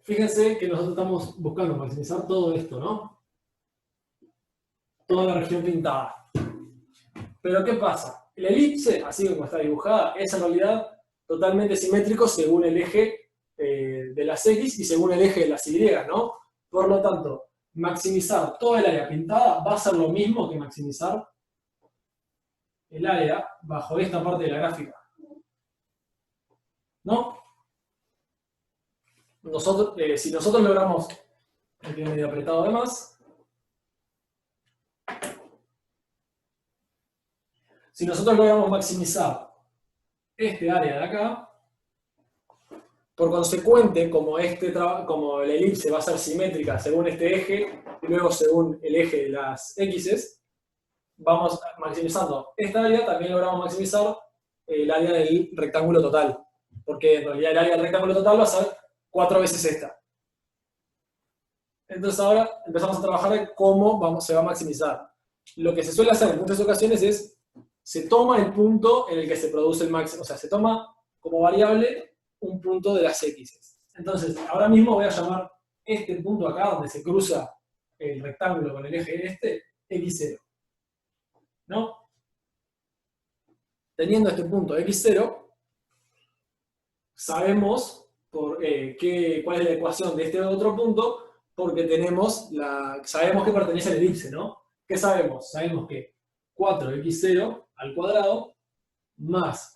Fíjense que nosotros estamos buscando maximizar todo esto, ¿no? Toda la región pintada. Pero ¿qué pasa? La elipse, así como está dibujada, es en realidad totalmente simétrico según el eje de las X y según el eje de las Y, ¿no? Por lo tanto, maximizar toda el área pintada va a ser lo mismo que maximizar el área bajo esta parte de la gráfica. ¿No? Si nosotros logramos, me quedé medio apretado además, si nosotros logramos maximizar este área de acá, por consecuente, como la elipse va a ser simétrica según este eje, y luego según el eje de las X's, vamos maximizando esta área, también logramos maximizar el área del rectángulo total, porque en realidad el área del rectángulo total va a ser 4 veces esta. Entonces ahora empezamos a trabajar de cómo se va a maximizar. Lo que se suele hacer en muchas ocasiones es, se toma el punto en el que se produce el máximo, o sea, se toma como variable un punto de las X. Entonces, ahora mismo voy a llamar este punto acá, donde se cruza el rectángulo con el eje este, X0. ¿No? Teniendo este punto X0, sabemos cuál es la ecuación de este otro punto, porque sabemos que pertenece a la elipse, ¿no? ¿Qué sabemos? Sabemos que 4x0 al cuadrado más,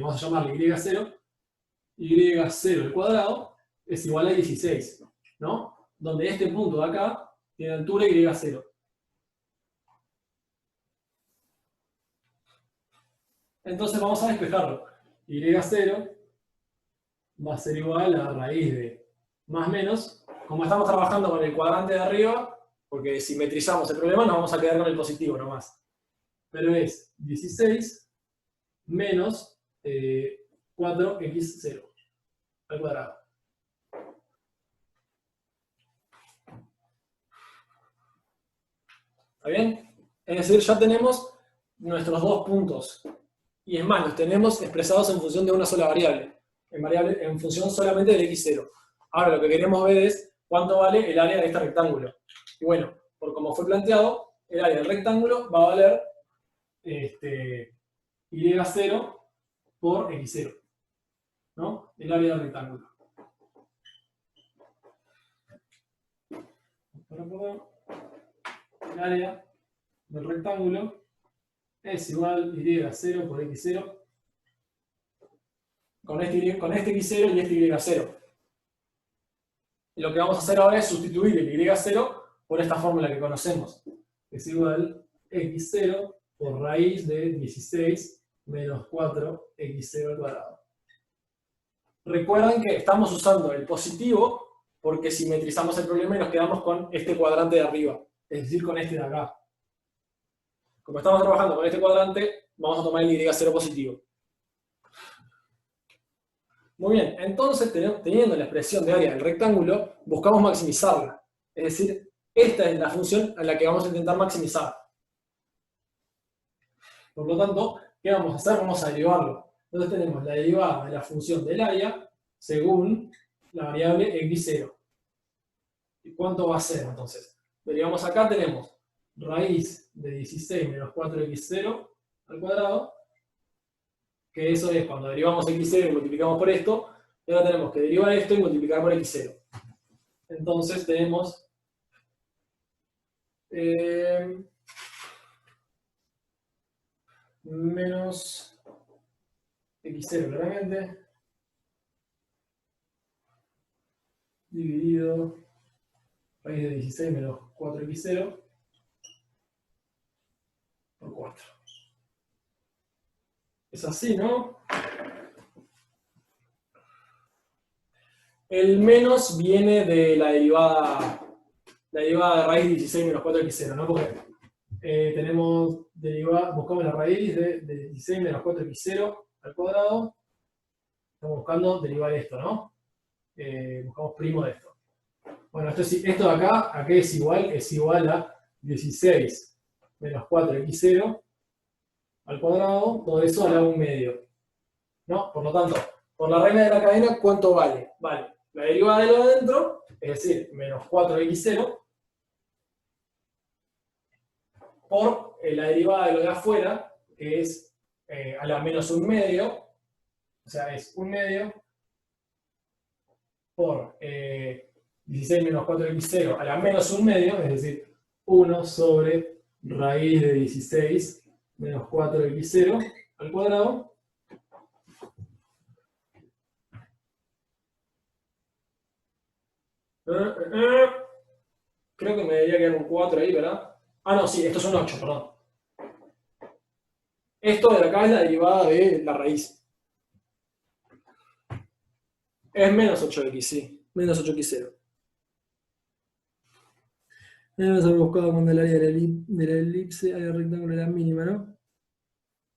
vamos a llamarle y0, y0 al cuadrado es igual a 16, ¿no? Donde este punto de acá tiene altura y0. Entonces vamos a despejarlo. Y0 va a ser igual a raíz de más menos. Como estamos trabajando con el cuadrante de arriba, porque simetrizamos el problema, nos vamos a quedar con el positivo nomás. Pero es 16 menos 4x0 al cuadrado. ¿Está bien? Es decir, ya tenemos nuestros dos puntos. Y es más, los tenemos expresados en función de una sola variable. En función solamente del x0. Ahora lo que queremos ver es cuánto vale el área de este rectángulo. Y bueno, por como fue planteado, el área del rectángulo va a valer Y0 por X0, ¿no? El área del rectángulo. El área del rectángulo es igual a Y0 por X0 con este X0 y este Y0. Y lo que vamos a hacer ahora es sustituir el Y0 por esta fórmula que conocemos. Es igual a X0 por raíz de 16 menos 4X0 al cuadrado. Recuerden que estamos usando el positivo porque simetrizamos el problema y nos quedamos con este cuadrante de arriba, es decir, con este de acá. Como estamos trabajando con este cuadrante, vamos a tomar el Y0 positivo. Muy bien, entonces teniendo la expresión de área del rectángulo, buscamos maximizarla. Es decir, esta es la función a la que vamos a intentar maximizar. Por lo tanto, ¿qué vamos a hacer? Vamos a derivarlo. Entonces tenemos la derivada de la función del área según la variable X0. ¿Y cuánto va a ser entonces? Derivamos acá, tenemos raíz de 16 menos 4X0 al cuadrado, que eso es cuando derivamos X0 y multiplicamos por esto, y ahora tenemos que derivar esto y multiplicar por X0. Entonces tenemos menos X0 claramente, dividido raíz de 16 menos 4X0 por 4. Es así, ¿no? El menos viene de la derivada de raíz de 16 menos 4X0, ¿no? Porque tenemos derivada, buscamos la raíz de 16 menos 4X0 al cuadrado. Estamos buscando derivar esto, ¿no? Buscamos primo de esto. Bueno, esto de acá, ¿a qué es igual? Es igual a 16 menos 4X0 al cuadrado, todo eso a la 1 medio. ¿No? Por lo tanto, por la regla de la cadena, ¿cuánto vale? Vale la derivada de lo de adentro, es decir, menos 4X0, por la derivada de lo de afuera, que es a la menos 1 medio, o sea, es 1 medio, por 16 menos 4X0 a la menos 1 medio, es decir, 1 sobre raíz de 16 menos 4X0 al cuadrado. Creo que me debería quedar un 4 ahí, ¿verdad? Ah, no, sí, esto es un 8, perdón. Esto de acá es la derivada de la raíz. Es menos 8x, sí. Menos 8x0. Debemos haber buscado cuando el área de la elipse, área rectangular era mínima, ¿no?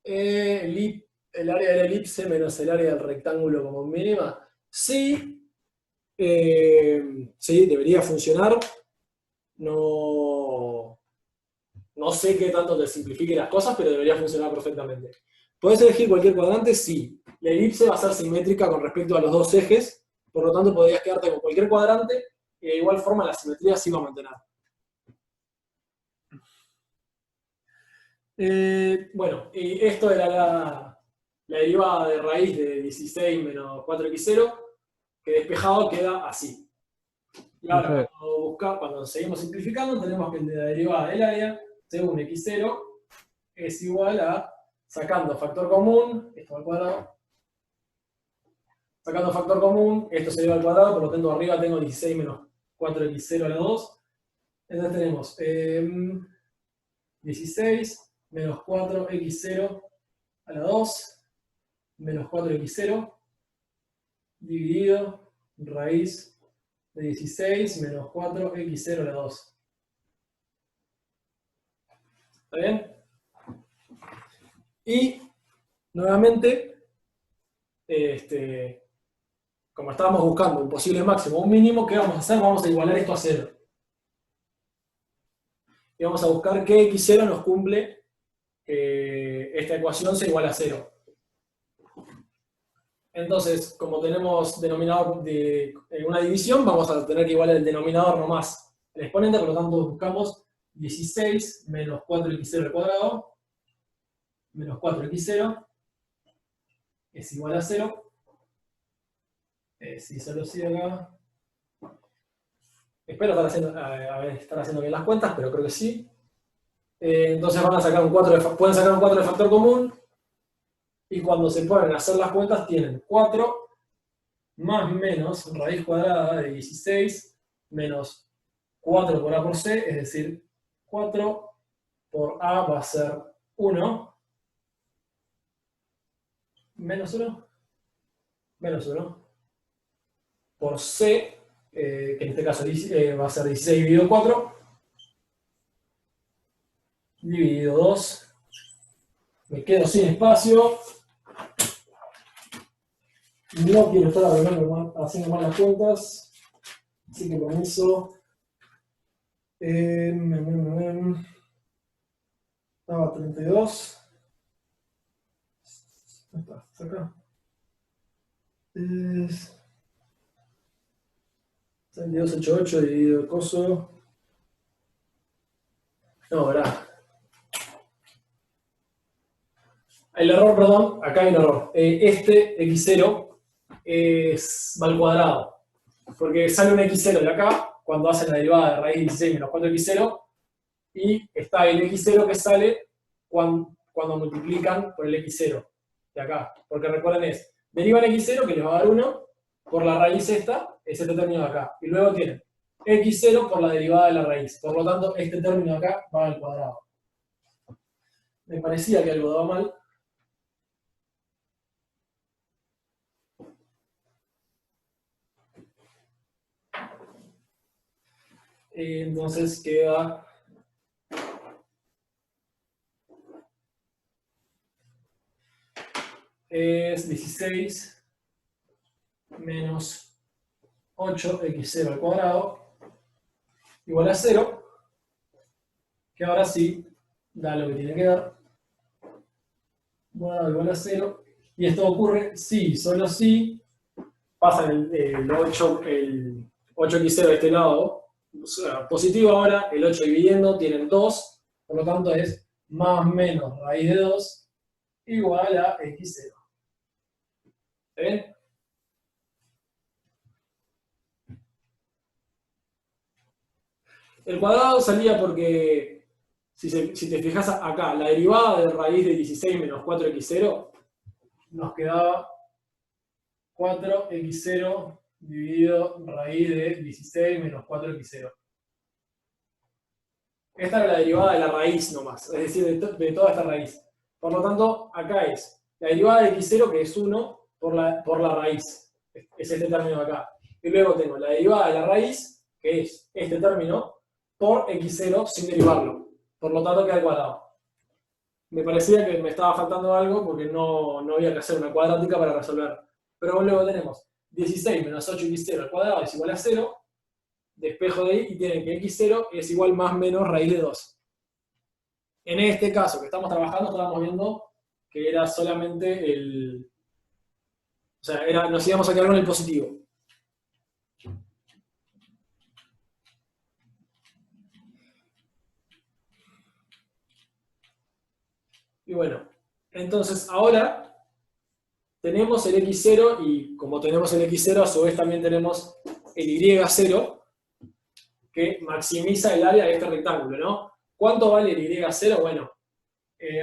El área de la elipse menos el área del rectángulo como mínima. Sí. Sí, debería funcionar. No sé qué tanto te simplifique las cosas, pero debería funcionar perfectamente. ¿Podés elegir cualquier cuadrante? Sí. La elipse va a ser simétrica con respecto a los dos ejes, por lo tanto podrías quedarte con cualquier cuadrante y de igual forma la simetría sí va a mantener. Bueno, y esto era la derivada de raíz de 16 menos 4x0, que despejado queda así. Y ahora cuando seguimos simplificando, tenemos que la derivada del área según x0 es igual a, sacando factor común, esto al cuadrado, sacando factor común, esto se lleva al cuadrado, por lo tanto arriba tengo 16 menos 4x0 a la 2. Entonces tenemos 16 menos 4x0 a la 2 menos 4x0 dividido raíz de 16 menos 4x0 a la 2. ¿Está bien? Y nuevamente, como estábamos buscando un posible máximo, un mínimo, ¿qué vamos a hacer? Vamos a igualar esto a 0. Y vamos a buscar que x0 nos cumple esta ecuación sea igual a 0. Entonces, como tenemos denominador de una división, vamos a tener que igualar el denominador nomás el exponente, por lo tanto buscamos 16 menos 4x0 al cuadrado, menos 4x0, es igual a 0. Si solo sí acá. Espero estar haciendo bien las cuentas, pero creo que sí. Entonces van a sacar pueden sacar un 4 de factor común, y cuando se ponen a hacer las cuentas tienen 4 más menos raíz cuadrada de 16 menos 4 por A por C, es decir, 4 por A va a ser 1, menos 1, menos 1, por C, que en este caso va a ser 16 dividido 4, dividido 2, me quedo sin espacio, no quiero estar haciendo mal las cuentas, así que con eso, estaba 32, está acá, es 32,88 dividido el coso, no, verá. El error, perdón, acá hay un error. Este x0 va al cuadrado. Porque sale un x0 de acá, cuando hacen la derivada de raíz de 16 menos 4x0, y está el x0 que sale cuando multiplican por el x0 de acá. Porque recuerden derivan x0 que les va a dar 1 por la raíz esta, es este término de acá. Y luego tienen x0 por la derivada de la raíz. Por lo tanto, este término de acá va al cuadrado. Me parecía que algo daba mal. Entonces queda es 16 menos 8x0 al cuadrado igual a 0, que ahora sí da lo que tiene que dar. Cuadrado igual a 0, y esto ocurre si, solo si pasan el 8x0 de este lado, o sea, positivo ahora, el 8 dividiendo, tienen 2, por lo tanto es más menos raíz de 2 igual a x0. ¿Está bien? El cuadrado salía porque, si te fijas acá, la derivada de raíz de 16 menos 4x0 nos quedaba 4x0 dividido raíz de 16 menos 4x0. Esta era la derivada de la raíz nomás, es decir, de toda esta raíz. Por lo tanto, acá es la derivada de x0, que es 1, por la raíz. Es este término de acá. Y luego tengo la derivada de la raíz, que es este término, por x0 sin derivarlo. Por lo tanto, queda al cuadrado. Me parecía que me estaba faltando algo porque no había que hacer una cuadrática para resolver. Pero luego tenemos 16 menos 8x0 al cuadrado es igual a 0. Despejo de ahí y tienen que x0 es igual más menos raíz de 2. En este caso que estamos trabajando, estábamos viendo que era solamente o sea, nos íbamos a quedar con el positivo. Y bueno, entonces ahora tenemos el x0 y como tenemos el x0, a su vez también tenemos el y0 que maximiza el área de este rectángulo, ¿no? ¿Cuánto vale el y0? Bueno,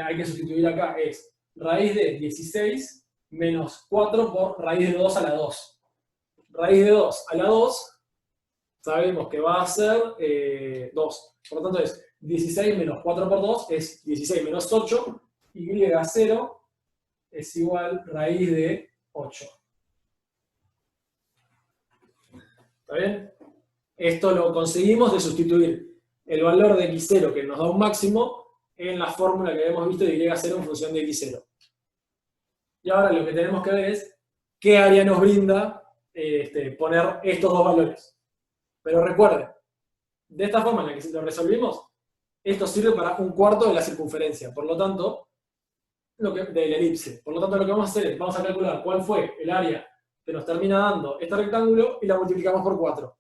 hay que sustituir acá, es raíz de 16 menos 4 por raíz de 2 a la 2. Raíz de 2 a la 2 sabemos que va a ser 2. Por lo tanto es 16 menos 4 por 2 es 16 menos 8, y0 es igual raíz de 8. ¿Está bien? Esto lo conseguimos de sustituir el valor de x0, que nos da un máximo, en la fórmula que habíamos visto de y0 en función de x0. Y ahora lo que tenemos que ver es qué área nos brinda poner estos dos valores. Pero recuerden, de esta forma en la que lo resolvimos, esto sirve para 1/4 de la circunferencia. Por lo tanto, de la elipse. Por lo tanto, lo que vamos a hacer es, vamos a calcular cuál fue el área que nos termina dando este rectángulo y la multiplicamos por 4.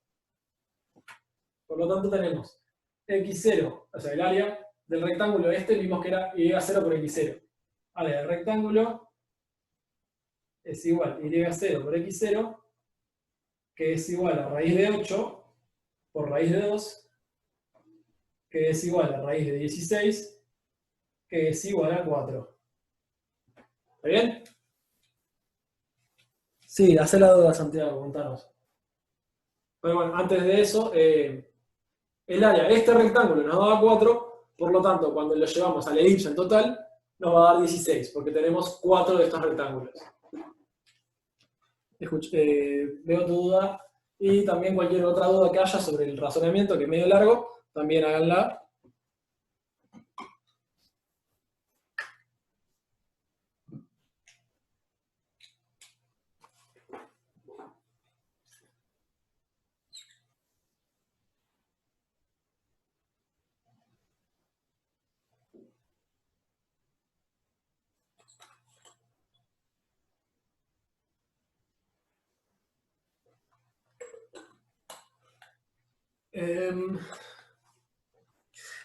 Por lo tanto, tenemos x0, o sea, el área del rectángulo este, vimos que era y0 por x0. Área del rectángulo es igual a y0 por x0, que es igual a raíz de 8 por raíz de 2, que es igual a raíz de 16, que es igual a 4. ¿Está bien? Sí, hacé la duda, Santiago, contanos. Pero bueno, antes de eso, el área de este rectángulo nos daba 4, por lo tanto, cuando lo llevamos a la elipse en total, nos va a dar 16, porque tenemos 4 de estos rectángulos. Veo tu duda, y también cualquier otra duda que haya sobre el razonamiento, que es medio largo, también háganla.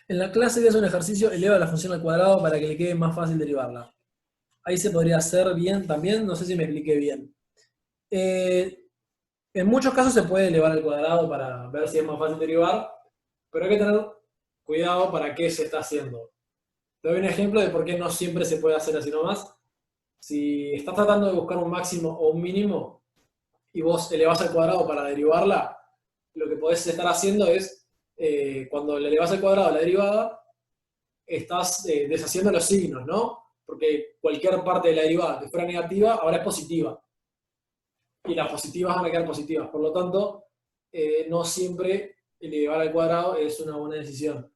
En la clase de un ejercicio, eleva la función al cuadrado para que le quede más fácil derivarla. Ahí se podría hacer bien también, no sé si me expliqué bien. En muchos casos se puede elevar al cuadrado para ver si es más fácil derivar, pero hay que tener cuidado para qué se está haciendo. Te doy un ejemplo de por qué no siempre se puede hacer así nomás. Si estás tratando de buscar un máximo o un mínimo y vos elevás al cuadrado para derivarla, lo que podés estar haciendo es, cuando le elevás al cuadrado a la derivada, estás deshaciendo los signos, ¿no? Porque cualquier parte de la derivada que fuera negativa ahora es positiva. Y las positivas van a quedar positivas. Por lo tanto, no siempre elevar al cuadrado es una buena decisión.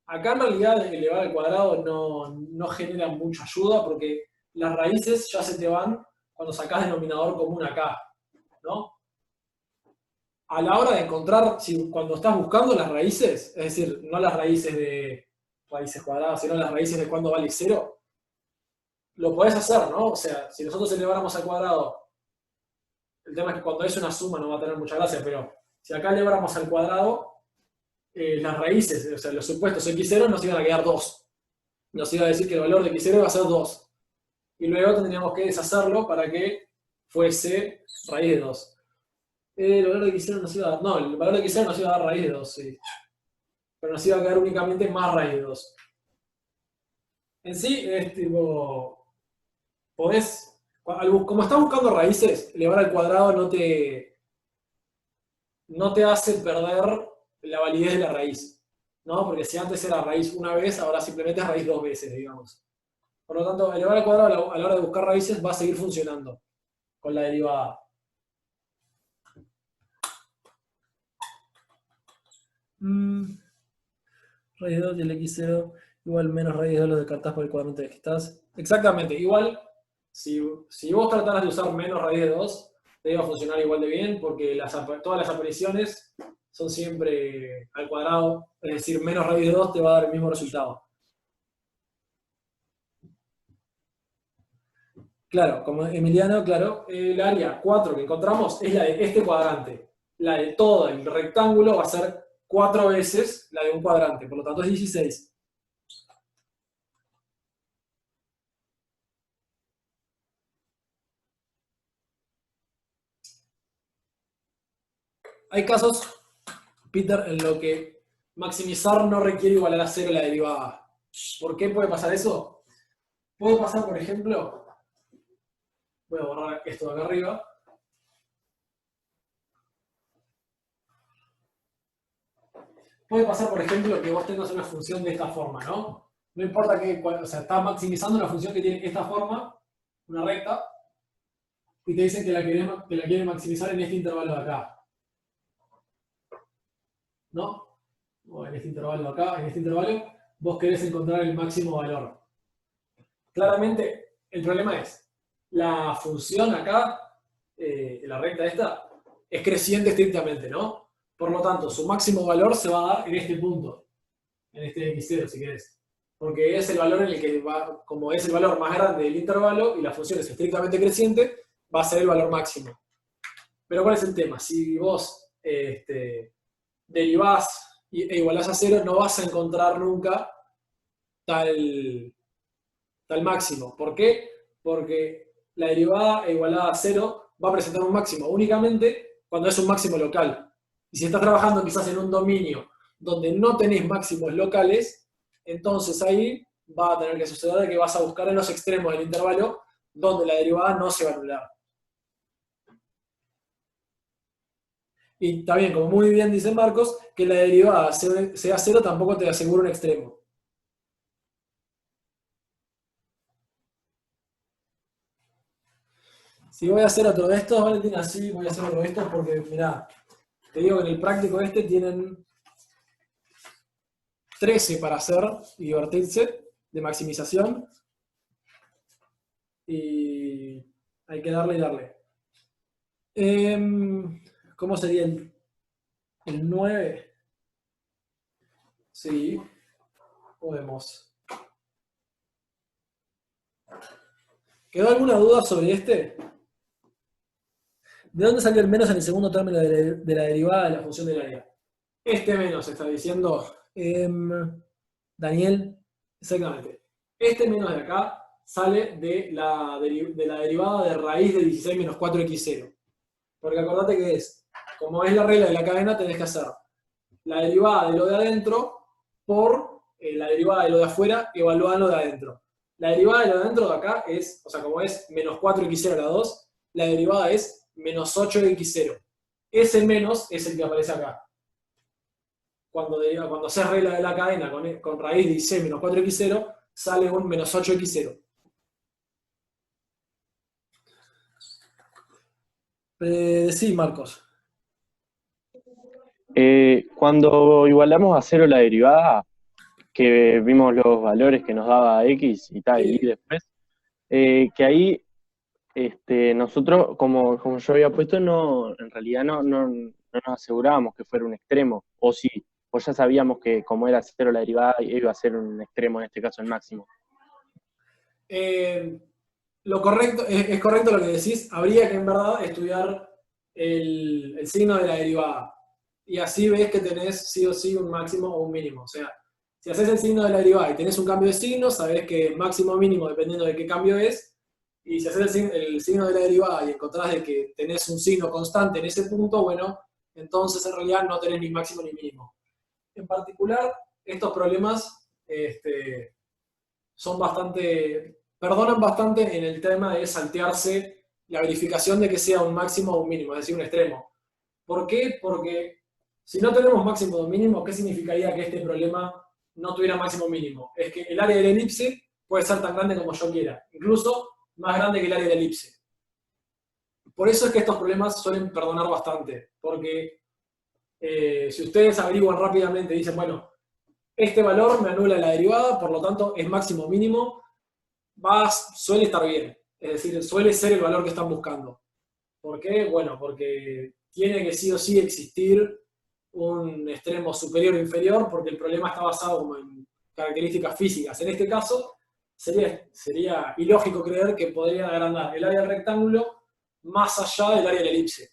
Acá en realidad elevar al cuadrado no genera mucha ayuda porque las raíces ya se te van cuando sacás denominador común acá, ¿no? A la hora de encontrar, cuando estás buscando las raíces, es decir, no las raíces de raíces cuadradas, sino las raíces de cuando vale 0, lo podés hacer, ¿no? O sea, si nosotros eleváramos al cuadrado, el tema es que cuando es una suma no va a tener mucha gracia, pero si acá eleváramos al cuadrado, las raíces, o sea, los supuestos x0 nos iban a quedar 2. Nos iba a decir que el valor de x0 iba a ser 2. Y luego tendríamos que deshacerlo para que fuese raíz de 2. El valor de x0 nos iba a dar, no, el valor de x0 nos iba a dar raíz de 2, sí. Pero nos iba a quedar únicamente más raíz de 2. En sí, es tipo, podés, como estás buscando raíces, elevar al cuadrado no te hace perder la validez de la raíz, ¿no? Porque si antes era raíz una vez, ahora simplemente es raíz 2 veces, digamos. Por lo tanto, elevar al cuadrado a la hora de buscar raíces va a seguir funcionando con la derivada. Raíz 2 y el x0 igual menos raíz 2 lo descartás por el cuadrante que estás. Exactamente, igual, si vos trataras de usar menos raíz de 2, te iba a funcionar igual de bien, porque todas las apariciones son siempre al cuadrado, es decir, menos raíz de 2 te va a dar el mismo resultado. Claro, como Emiliano, claro, el área 4 que encontramos es la de este cuadrante. La de todo el rectángulo va a ser 4 veces la de un cuadrante, por lo tanto es 16. Hay casos, Peter, en lo que maximizar no requiere igualar a 0 la derivada. ¿Por qué puede pasar eso? Puede pasar, por ejemplo, voy a borrar esto de acá arriba. Puede pasar, por ejemplo, que vos tengas una función de esta forma, ¿no? No importa qué, o sea, está maximizando una función que tiene esta forma, una recta, y te dicen que la quiere maximizar en este intervalo de acá. ¿No? O en este intervalo de acá, en este intervalo, vos querés encontrar el máximo valor. Claramente, el problema es, la función acá, la recta esta, es creciente estrictamente, ¿no? Por lo tanto, su máximo valor se va a dar en este punto, en este x0 si querés. porque es el valor en el que va, como es el valor más grande del intervalo y la función es estrictamente creciente, va a ser el valor máximo. Pero ¿cuál es el tema? Si vos derivás e igualás a 0, no vas a encontrar nunca tal máximo. ¿Por qué? Porque la derivada e igualada a 0 va a presentar un máximo únicamente cuando es un máximo local. Y si estás trabajando quizás en un dominio donde no tenés máximos locales, entonces ahí va a tener que suceder que vas a buscar en los extremos del intervalo donde la derivada no se va a anular. Y también, como muy bien dice Marcos, que la derivada sea 0 tampoco te asegura un extremo. Si voy a hacer otro de estos, Valentina, sí, voy a hacer otro de estos porque, mirá, te digo que en el práctico tienen 13 para hacer y divertirse de maximización. Y hay que darle y darle. ¿Cómo sería el 9? Sí, podemos. ¿Quedó alguna duda sobre este? ¿De dónde salió el menos en el segundo término de la derivada de la función del área? Este menos está diciendo Daniel, exactamente. Este menos de acá sale de la derivada de raíz de 16 menos 4x0. Porque acordate que como es la regla de la cadena, tenés que hacer la derivada de lo de adentro por la derivada de lo de afuera evaluando lo de adentro. La derivada de lo de adentro de acá es, o sea, como es menos 4x0 a la 2, la derivada es menos 8x0. Ese menos es el que aparece acá. Cuando haces regla de la cadena con raíz de 16 menos 4x0, sale un menos 8x0. Sí, Marcos. Cuando igualamos a 0 la derivada, que vimos los valores que nos daba X y tal, y Sí. después, que ahí nosotros, como yo había puesto, en realidad no nos asegurábamos que fuera un extremo, o sí, o ya sabíamos que como era 0 la derivada, iba a ser un extremo, en este caso el máximo. Lo correcto, es correcto lo que decís, habría que en verdad estudiar el signo de la derivada. Y así ves que tenés sí o sí un máximo o un mínimo. O sea, si haces el signo de la derivada y tenés un cambio de signo, sabés que máximo o mínimo dependiendo de qué cambio es. Y si haces el signo de la derivada y encontrás de que tenés un signo constante en ese punto, bueno, entonces en realidad no tenés ni máximo ni mínimo. En particular, estos problemas son perdonan bastante en el tema de saltearse la verificación de que sea un máximo o un mínimo, es decir, un extremo. ¿Por qué? Porque si no tenemos máximo o mínimo, ¿qué significaría que este problema no tuviera máximo o mínimo? Es que el área de la elipse puede ser tan grande como yo quiera, incluso más grande que el área de la elipse. Por eso es que estos problemas suelen perdonar bastante, porque si ustedes averiguan rápidamente y dicen, bueno, este valor me anula la derivada, por lo tanto es máximo o mínimo, suele estar bien. Es decir, suele ser el valor que están buscando. ¿Por qué? Bueno, porque tiene que sí o sí existir un extremo superior o inferior, porque el problema está basado como en características físicas. En este caso, sería ilógico creer que podría agrandar el área del rectángulo más allá del área de la elipse.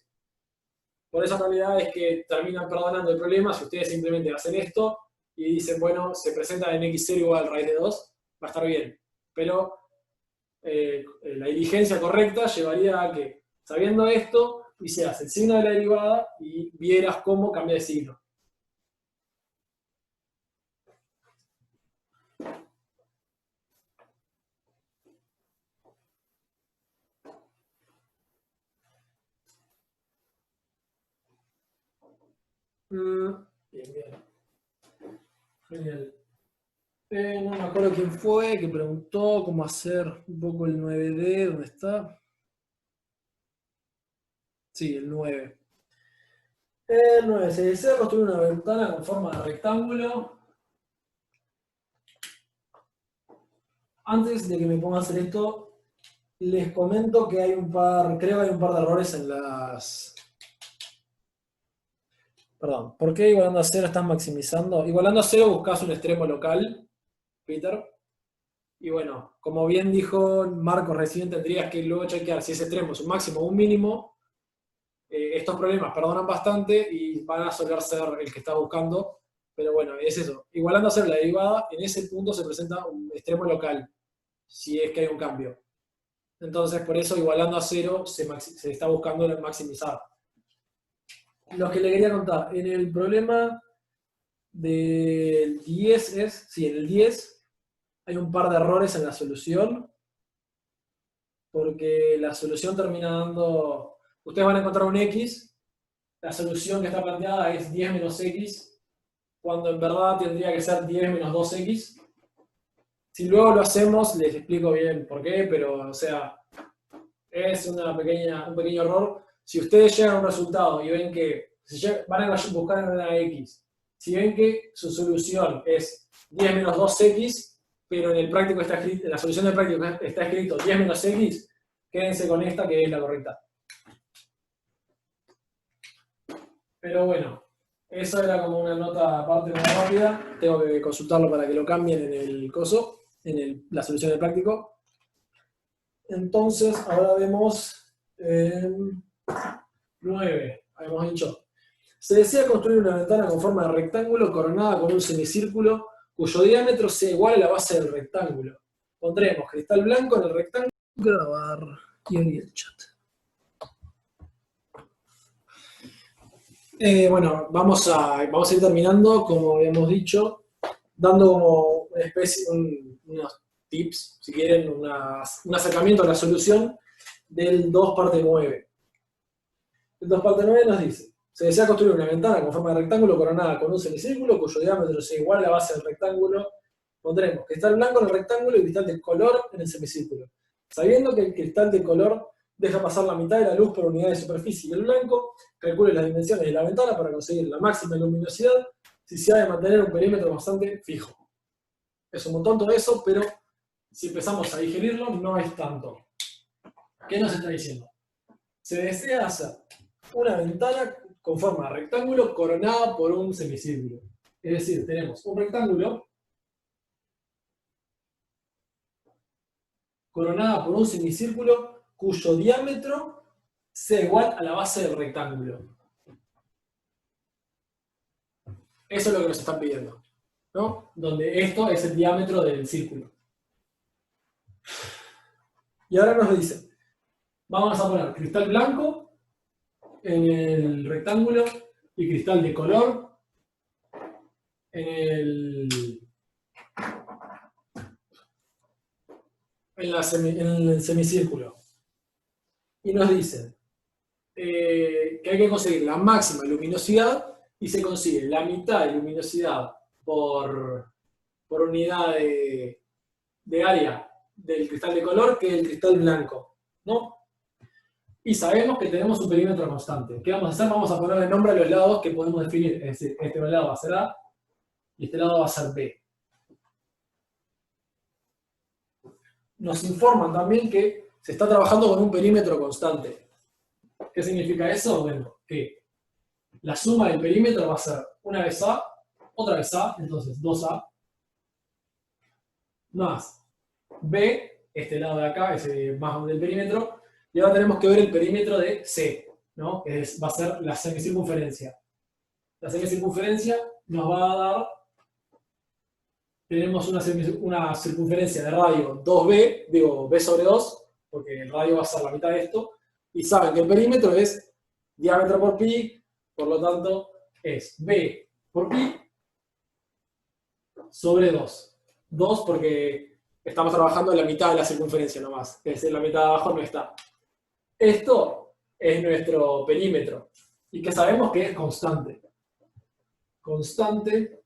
Por esa realidad es que terminan perdonando el problema si ustedes simplemente hacen esto y dicen, bueno, se presenta en x0 igual a raíz de 2, va a estar bien. Pero la diligencia correcta llevaría a que, sabiendo esto, hicieras el signo de la derivada y vieras cómo cambia de signo. Bien, bien. Genial. No me acuerdo quién fue que preguntó cómo hacer un poco el 9D, ¿dónde está? Sí, el 9. El 9 se desea construir una ventana con forma de rectángulo. Antes de que me ponga a hacer esto, les comento que hay creo que hay un par de errores en las... Perdón, ¿por qué igualando a 0 estás maximizando? Igualando a 0 buscas un extremo local, Peter. Y bueno, como bien dijo Marcos recién, tendrías que luego chequear si ese extremo es un máximo o un mínimo. Estos problemas perdonan bastante y van a soler ser el que está buscando. Pero bueno, es eso. Igualando a ser la derivada, en ese punto se presenta un extremo local, si es que hay un cambio. Entonces, por eso, igualando a cero, se está buscando maximizar. Lo que le quería contar, en el problema del 10 en el 10 hay un par de errores en la solución, porque la solución termina dando, ustedes van a encontrar un X, la solución que está planteada es 10 menos X, cuando en verdad tendría que ser 10 menos 2X. Si luego lo hacemos, les explico bien por qué, pero o sea, es un pequeño error. Si ustedes llegan a un resultado y ven que van a buscar una X, si ven que su solución es 10 menos 2X, pero en el práctico está escrito, en la solución del práctico está escrito 10 menos X, quédense con esta que es la correcta. Pero bueno, eso era como una nota aparte muy rápida. Tengo que consultarlo para que lo cambien en el coso, en la solución del práctico. Entonces, ahora vemos 9, habíamos dicho. Se desea construir una ventana con forma de rectángulo coronada con un semicírculo cuyo diámetro sea igual a la base del rectángulo. Pondremos cristal blanco en el rectángulo. Grabar y abrir el chat. Bueno, vamos a ir terminando, como habíamos dicho, dando como una especie, unos tips, si quieren, un acercamiento a la solución del 2 parte 9. El 2 parte 9 nos dice, se desea construir una ventana con forma de rectángulo coronada con un semicírculo cuyo diámetro sea igual a la base del rectángulo. Pondremos cristal blanco en el rectángulo y cristal de color en el semicírculo. Sabiendo que el cristal de color deja pasar la mitad de la luz por unidad de superficie y el blanco, calcule las dimensiones de la ventana para conseguir la máxima luminosidad si se ha de mantener un perímetro bastante fijo. Es un montón todo eso, pero si empezamos a digerirlo, no es tanto. ¿Qué nos está diciendo? Se desea hacer una ventana con forma de rectángulo coronada por un semicírculo. Es decir, tenemos un rectángulo coronada por un semicírculo cuyo diámetro sea igual a la base del rectángulo. Eso es lo que nos están pidiendo, ¿no? Donde esto es el diámetro del círculo. Y ahora nos dice, vamos a poner cristal blanco en el rectángulo y cristal de color en el semicírculo. Y nos dicen que hay que conseguir la máxima luminosidad y se consigue la mitad de luminosidad por unidad de área del cristal de color que el cristal blanco, ¿no? Y sabemos que tenemos un perímetro constante. ¿Qué vamos a hacer? Vamos a ponerle nombre a los lados que podemos definir. Es decir, este lado va a ser A y este lado va a ser B. Nos informan también que se está trabajando con un perímetro constante. ¿Qué significa eso? Bueno, que la suma del perímetro va a ser una vez A, otra vez A, entonces 2A, más B, este lado de acá, ese más del perímetro, y ahora tenemos que ver el perímetro de C, ¿no? Que va a ser la semicircunferencia. La semicircunferencia nos va a dar, tenemos una circunferencia de radio 2B, digo B sobre 2, porque el radio va a ser la mitad de esto, y saben que el perímetro es diámetro por pi, por lo tanto es B por pi sobre 2. 2 porque estamos trabajando en la mitad de la circunferencia nomás, es decir, la mitad de abajo no está. Esto es nuestro perímetro, y que sabemos que es constante. Constante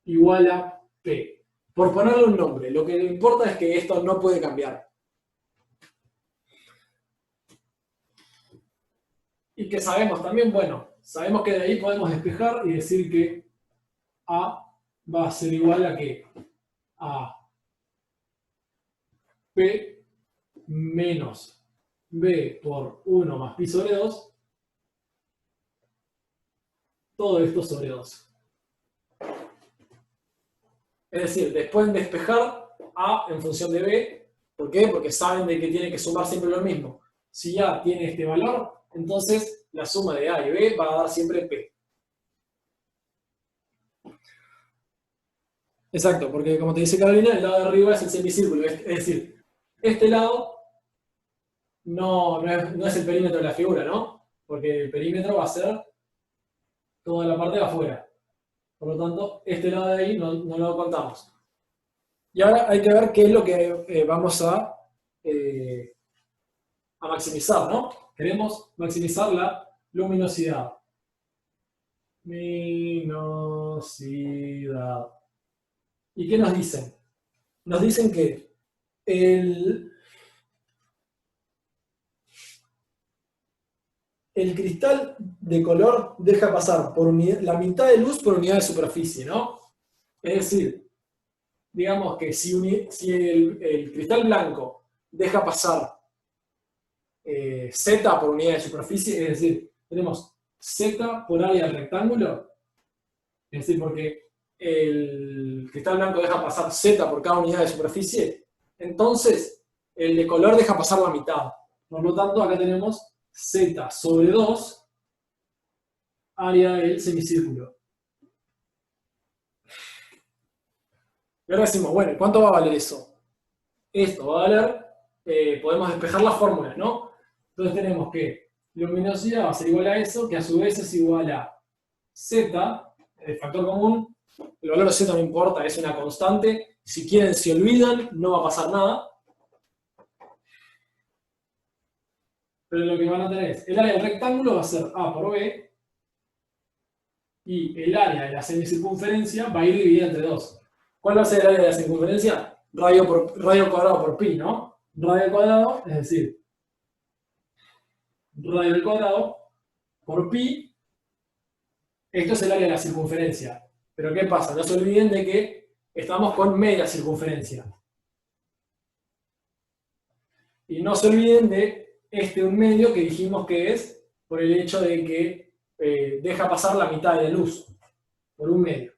igual a P. Por ponerle un nombre, lo que importa es que esto no puede cambiar. Y que sabemos también, bueno, sabemos que de ahí podemos despejar y decir que A va a ser igual a ¿qué? A P menos B por 1 más pi sobre 2, todo esto sobre 2. Es decir, después despejar A en función de B. ¿Por qué? Porque saben de que tiene que sumar siempre lo mismo. Si A tiene este valor, entonces la suma de A y B va a dar siempre P. Exacto, porque como te dice Carolina, el lado de arriba es el semicírculo. Es decir, este lado no es el perímetro de la figura, ¿no? Porque el perímetro va a ser toda la parte de afuera. Por lo tanto, este lado de ahí no lo contamos. Y ahora hay que ver qué es lo que vamos a maximizar, ¿no? Queremos maximizar la luminosidad. Luminosidad. ¿Y qué nos dicen? Nos dicen que el cristal de color deja pasar por la mitad de luz por unidad de superficie, ¿no? Es decir, digamos que si el cristal blanco deja pasar Z por unidad de superficie, es decir, tenemos Z por área del rectángulo, es decir, porque el cristal blanco deja pasar Z por cada unidad de superficie, entonces el de color deja pasar la mitad. Por lo tanto, acá tenemos Z sobre 2, área del semicírculo. Y ahora decimos, bueno, ¿cuánto va a valer eso? Esto va a valer, podemos despejar las fórmulas, ¿no? Entonces tenemos que luminosidad va a ser igual a eso, que a su vez es igual a Z, el factor común. El valor de Z no importa, es una constante. Si quieren, se olvidan, no va a pasar nada. Pero lo que van a tener es, el área del rectángulo va a ser A por B, y el área de la semicircunferencia va a ir dividida entre 2. ¿Cuál va a ser el área de la circunferencia? Radio cuadrado por pi, ¿no? Radio al cuadrado, es decir, radio al cuadrado por pi. Esto es el área de la circunferencia. Pero ¿qué pasa? No se olviden de que estamos con media circunferencia. Y no se olviden de este 1/2 que dijimos que es por el hecho de que deja pasar la mitad de la luz. Por 1/2.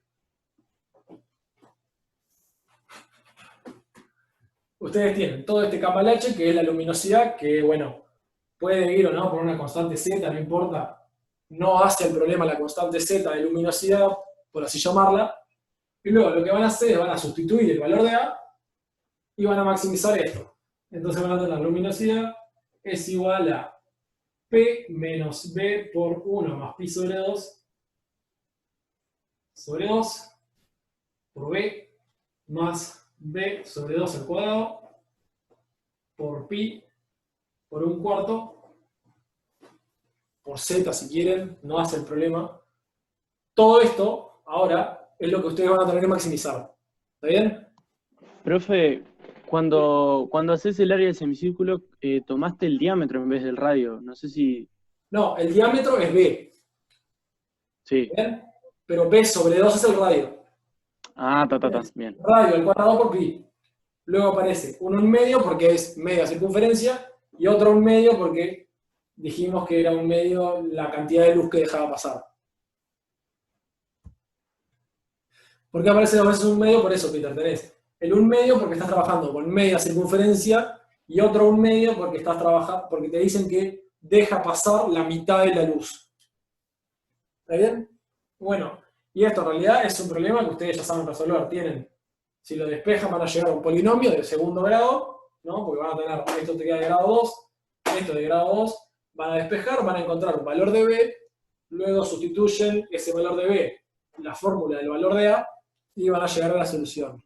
Ustedes tienen todo este cambalache que es la luminosidad, que bueno, puede ir o no por una constante Z, no importa. No hace el problema la constante Z de luminosidad, por así llamarla. Y luego lo que van a hacer es van a sustituir el valor de A y van a maximizar esto. Entonces van a tener luminosidad es igual a P menos B por 1 más pi sobre 2 por B más B sobre 2 al cuadrado por pi por 1/4 por Z si quieren, no hace el problema. Todo esto ahora es lo que ustedes van a tener que maximizar. ¿Está bien? Profe, cuando haces el área del semicírculo, tomaste el diámetro en vez del radio. No sé si... No, el diámetro es B. Sí. ¿Bien? Pero B sobre 2 es el radio. Ah, bien. Radio al cuadrado por pi. Luego aparece 1/2 porque es media circunferencia y otro 1/2 porque dijimos que era 1/2 la cantidad de luz que dejaba pasar. ¿Por qué aparece 2 veces 1/2? Por eso, Peter, tenés el 1/2 porque estás trabajando con media circunferencia y otro 1/2 porque te dicen que deja pasar la mitad de la luz. ¿Está bien? Bueno, y esto en realidad es un problema que ustedes ya saben resolver. Si lo despejan van a llegar a un polinomio de segundo grado, ¿no? Porque van a tener, esto te queda de grado 2, esto de grado 2, van a despejar, van a encontrar un valor de B, luego sustituyen ese valor de B, la fórmula del valor de A, y van a llegar a la solución.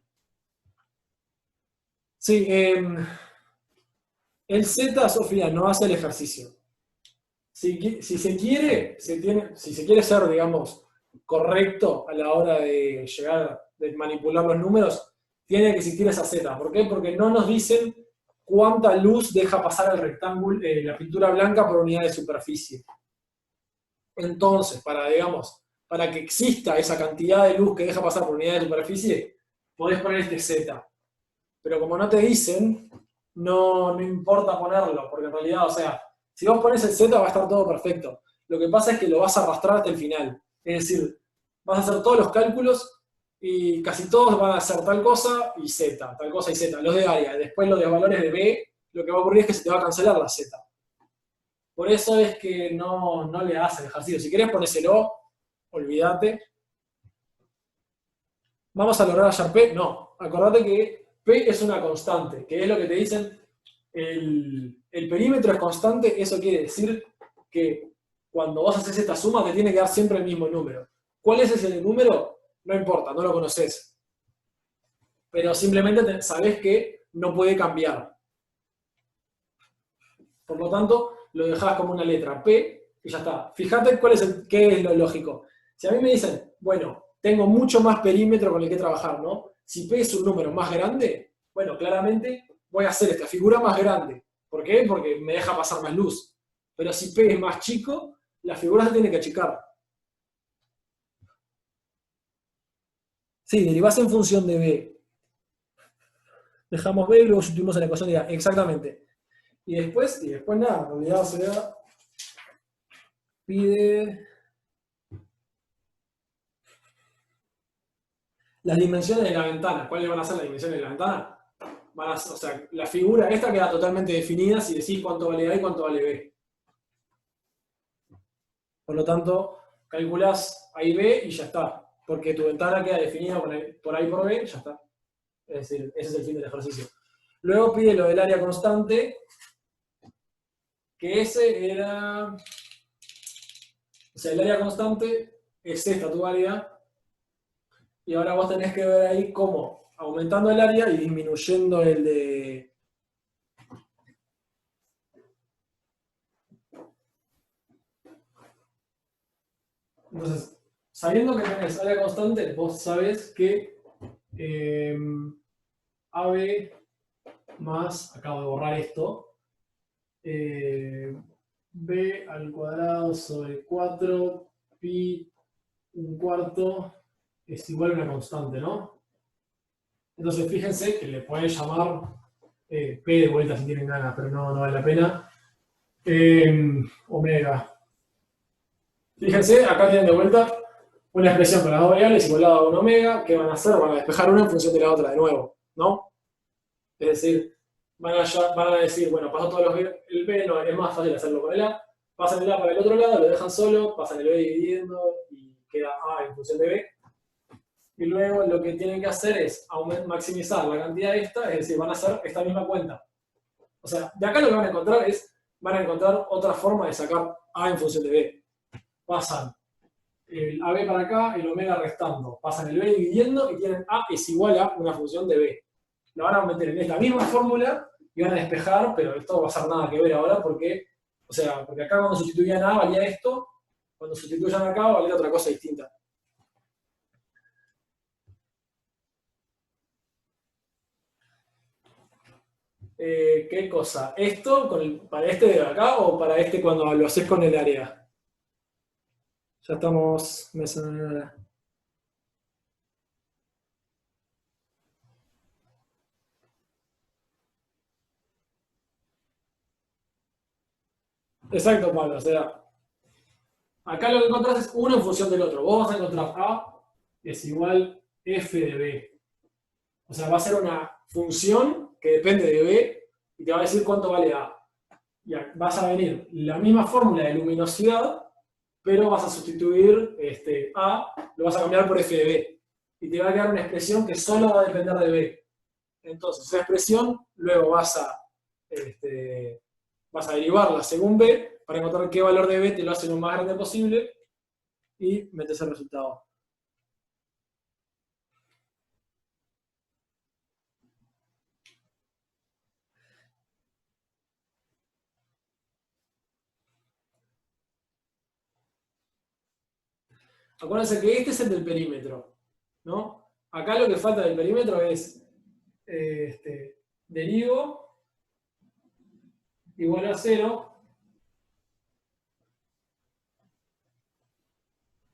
Sí, el Z, Sofía, no hace el ejercicio. Si se quiere ser, digamos, correcto a la hora de manipular los números, tiene que existir esa Z. ¿Por qué? Porque no nos dicen cuánta luz deja pasar el rectángulo, la pintura blanca por unidad de superficie. Entonces, para que exista esa cantidad de luz que deja pasar por unidad de superficie, podés poner este Z. Pero como no te dicen, no importa ponerlo, porque en realidad, o sea, si vos pones el Z va a estar todo perfecto. Lo que pasa es que lo vas a arrastrar hasta el final. Es decir, vas a hacer todos los cálculos y casi todos van a hacer tal cosa y Z, tal cosa y Z, los de área. Después los de valores de B, lo que va a ocurrir es que se te va a cancelar la Z. Por eso es que no le das el ejercicio. Si querés ponéselo, olvídate. ¿Vamos a lograr hallar P? No. Acordate que P es una constante, que es lo que te dicen, el perímetro es constante, eso quiere decir que cuando vos haces esta suma te tiene que dar siempre el mismo número. ¿Cuál es ese número? No importa, no lo conoces. Pero simplemente sabés que no puede cambiar. Por lo tanto, lo dejás como una letra P y ya está. Fíjate qué es lo lógico. Si a mí me dicen, bueno, tengo mucho más perímetro con el que trabajar, ¿no? Si P es un número más grande, bueno, claramente voy a hacer esta figura más grande. ¿Por qué? Porque me deja pasar más luz. Pero si P es más chico, la figura se tiene que achicar. Sí, derivás en función de B. Dejamos B y luego sustituimos en la ecuación de A. Exactamente. Y después nada, en realidad, o sea, pide las dimensiones de la ventana. ¿Cuáles van a ser las dimensiones de la ventana? O sea, la figura esta queda totalmente definida si decís cuánto vale A y cuánto vale B. Por lo tanto, calculás A y B y ya está. Porque tu ventana queda definida por A y por B, ya está. Es decir, ese es el fin del ejercicio. Luego pide lo del área constante, que ese era... O sea, el área constante es esta tu área, y ahora vos tenés que ver ahí cómo, aumentando el área y disminuyendo el de... Entonces, sabiendo que tenés área constante, vos sabés que AB más, acabo de borrar esto, B al cuadrado sobre 4 pi un cuarto es igual a una constante, ¿no? Entonces fíjense que le pueden llamar P de vuelta si tienen ganas, pero no vale la pena. Omega. Fíjense, acá tienen de vuelta una expresión con las dos variables igualada a un omega. ¿Qué van a hacer? Van a despejar una en función de la otra de nuevo, ¿no? Es decir, van a decir, bueno, paso todos el B, no, es más fácil hacerlo con el A. Pasan el A para el otro lado, lo dejan solo, pasan el B dividiendo y queda A en función de B. Y luego lo que tienen que hacer es maximizar la cantidad esta, es decir, van a hacer esta misma cuenta. O sea, de acá lo que van a encontrar otra forma de sacar A en función de B. Pasan el AB para acá, el omega restando. Pasan el B dividiendo y tienen A es igual a una función de B. Lo van a meter en esta misma fórmula y van a despejar, pero esto no va a ser nada que ver ahora porque, porque acá cuando sustituían A valía esto, cuando sustituyan acá valía otra cosa distinta. ¿Qué cosa? ¿Esto para este de acá o para este cuando lo haces con el área? Ya estamos... Exacto, Pablo. O sea, acá lo que encontrás es uno en función del otro. Vos vas a encontrar A es igual F de B. O sea, va a ser una función que depende de B y te va a decir cuánto vale A. Y vas a venir la misma fórmula de luminosidad, pero vas a sustituir A, lo vas a cambiar por F de B. Y te va a quedar una expresión que solo va a depender de B. Entonces, esa expresión luego vas a derivarla según B para encontrar qué valor de B te lo hace lo más grande posible y metes el resultado. Acuérdense que este es el del perímetro, ¿no? Acá lo que falta del perímetro es derivo igual a 0,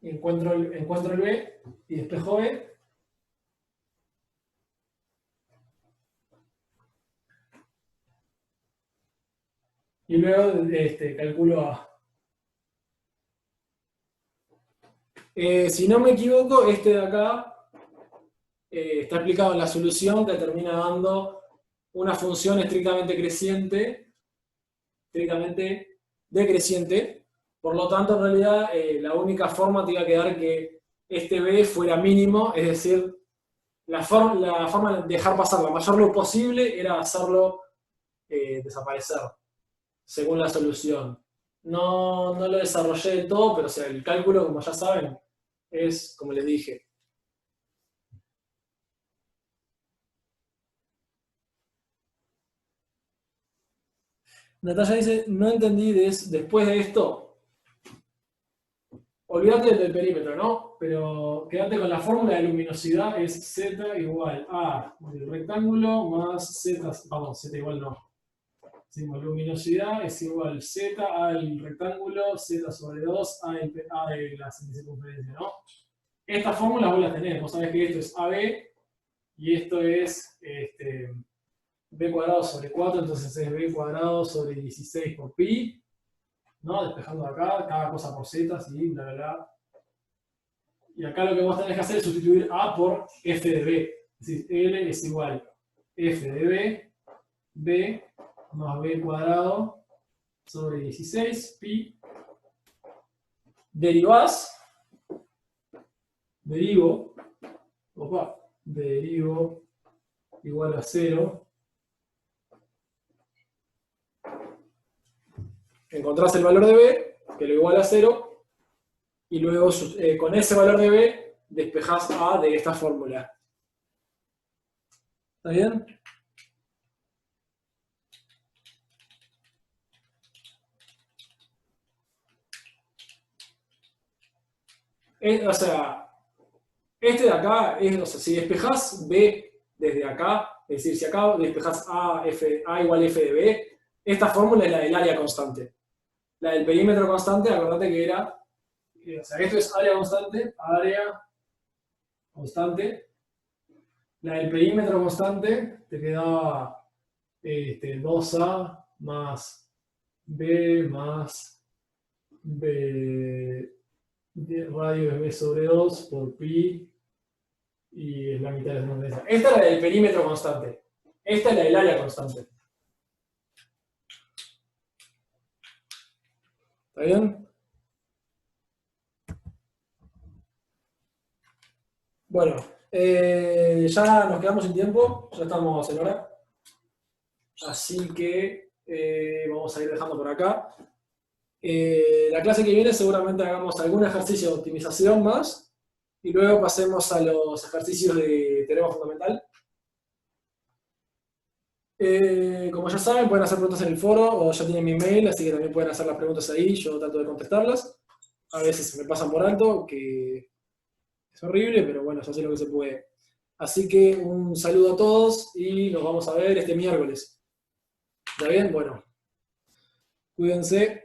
encuentro el B y despejo B. Y luego calculo A. Si no me equivoco, este de acá está explicado en la solución que termina dando una función estrictamente creciente, estrictamente decreciente. Por lo tanto, en realidad, la única forma te iba a quedar que este b fuera mínimo, es decir, la forma de dejar pasar la mayor luz posible era hacerlo desaparecer, según la solución. No lo desarrollé del todo, pero o sea, el cálculo, como ya saben, es como les dije. Natalia dice, no entendí después de esto. Olvídate del perímetro, ¿no? Pero quédate con la fórmula de luminosidad, es Z igual a el rectángulo más Z, vamos, Z igual no. Decimos, luminosidad es igual Z al rectángulo, Z sobre 2, A de la semicircunferencia, ¿no? Esta fórmula vos la tenés, vos sabés que esto es AB y esto es B cuadrado sobre 4, entonces es B cuadrado sobre 16 por pi, ¿no? Despejando acá, cada cosa por Z, ¿sí? Bla, bla, bla. Y acá lo que vos tenés que hacer es sustituir A por F de B. Es decir, L es igual a F de B, B más B cuadrado sobre 16 pi. Derivo igual a 0. Encontrás el valor de B, que lo iguala a 0, y luego con ese valor de B despejás A de esta fórmula. ¿Está bien? O sea, este de acá es, o sea, si despejás B desde acá, es decir, si acá despejás A igual F de B, esta fórmula es la del área constante. La del perímetro constante, acordate que era, o sea, esto es área constante. La del perímetro constante te quedaba 2A más B radio es B sobre 2 por pi y es la mitad de la circunferencia. Esta es la del perímetro constante. Esta es la del área constante. ¿Está bien? Bueno, ya nos quedamos sin tiempo, ya estamos en hora. Así que vamos a ir dejando por acá. La clase que viene seguramente hagamos algún ejercicio de optimización más y luego pasemos a los ejercicios de teorema fundamental. Como ya saben, pueden hacer preguntas en el foro o ya tienen mi mail, así que también pueden hacer las preguntas ahí, yo trato de contestarlas. A veces se me pasan por alto, que es horrible, pero bueno, yo sé lo que se puede. Así que un saludo a todos y nos vamos a ver este miércoles. ¿Está bien? Bueno, cuídense.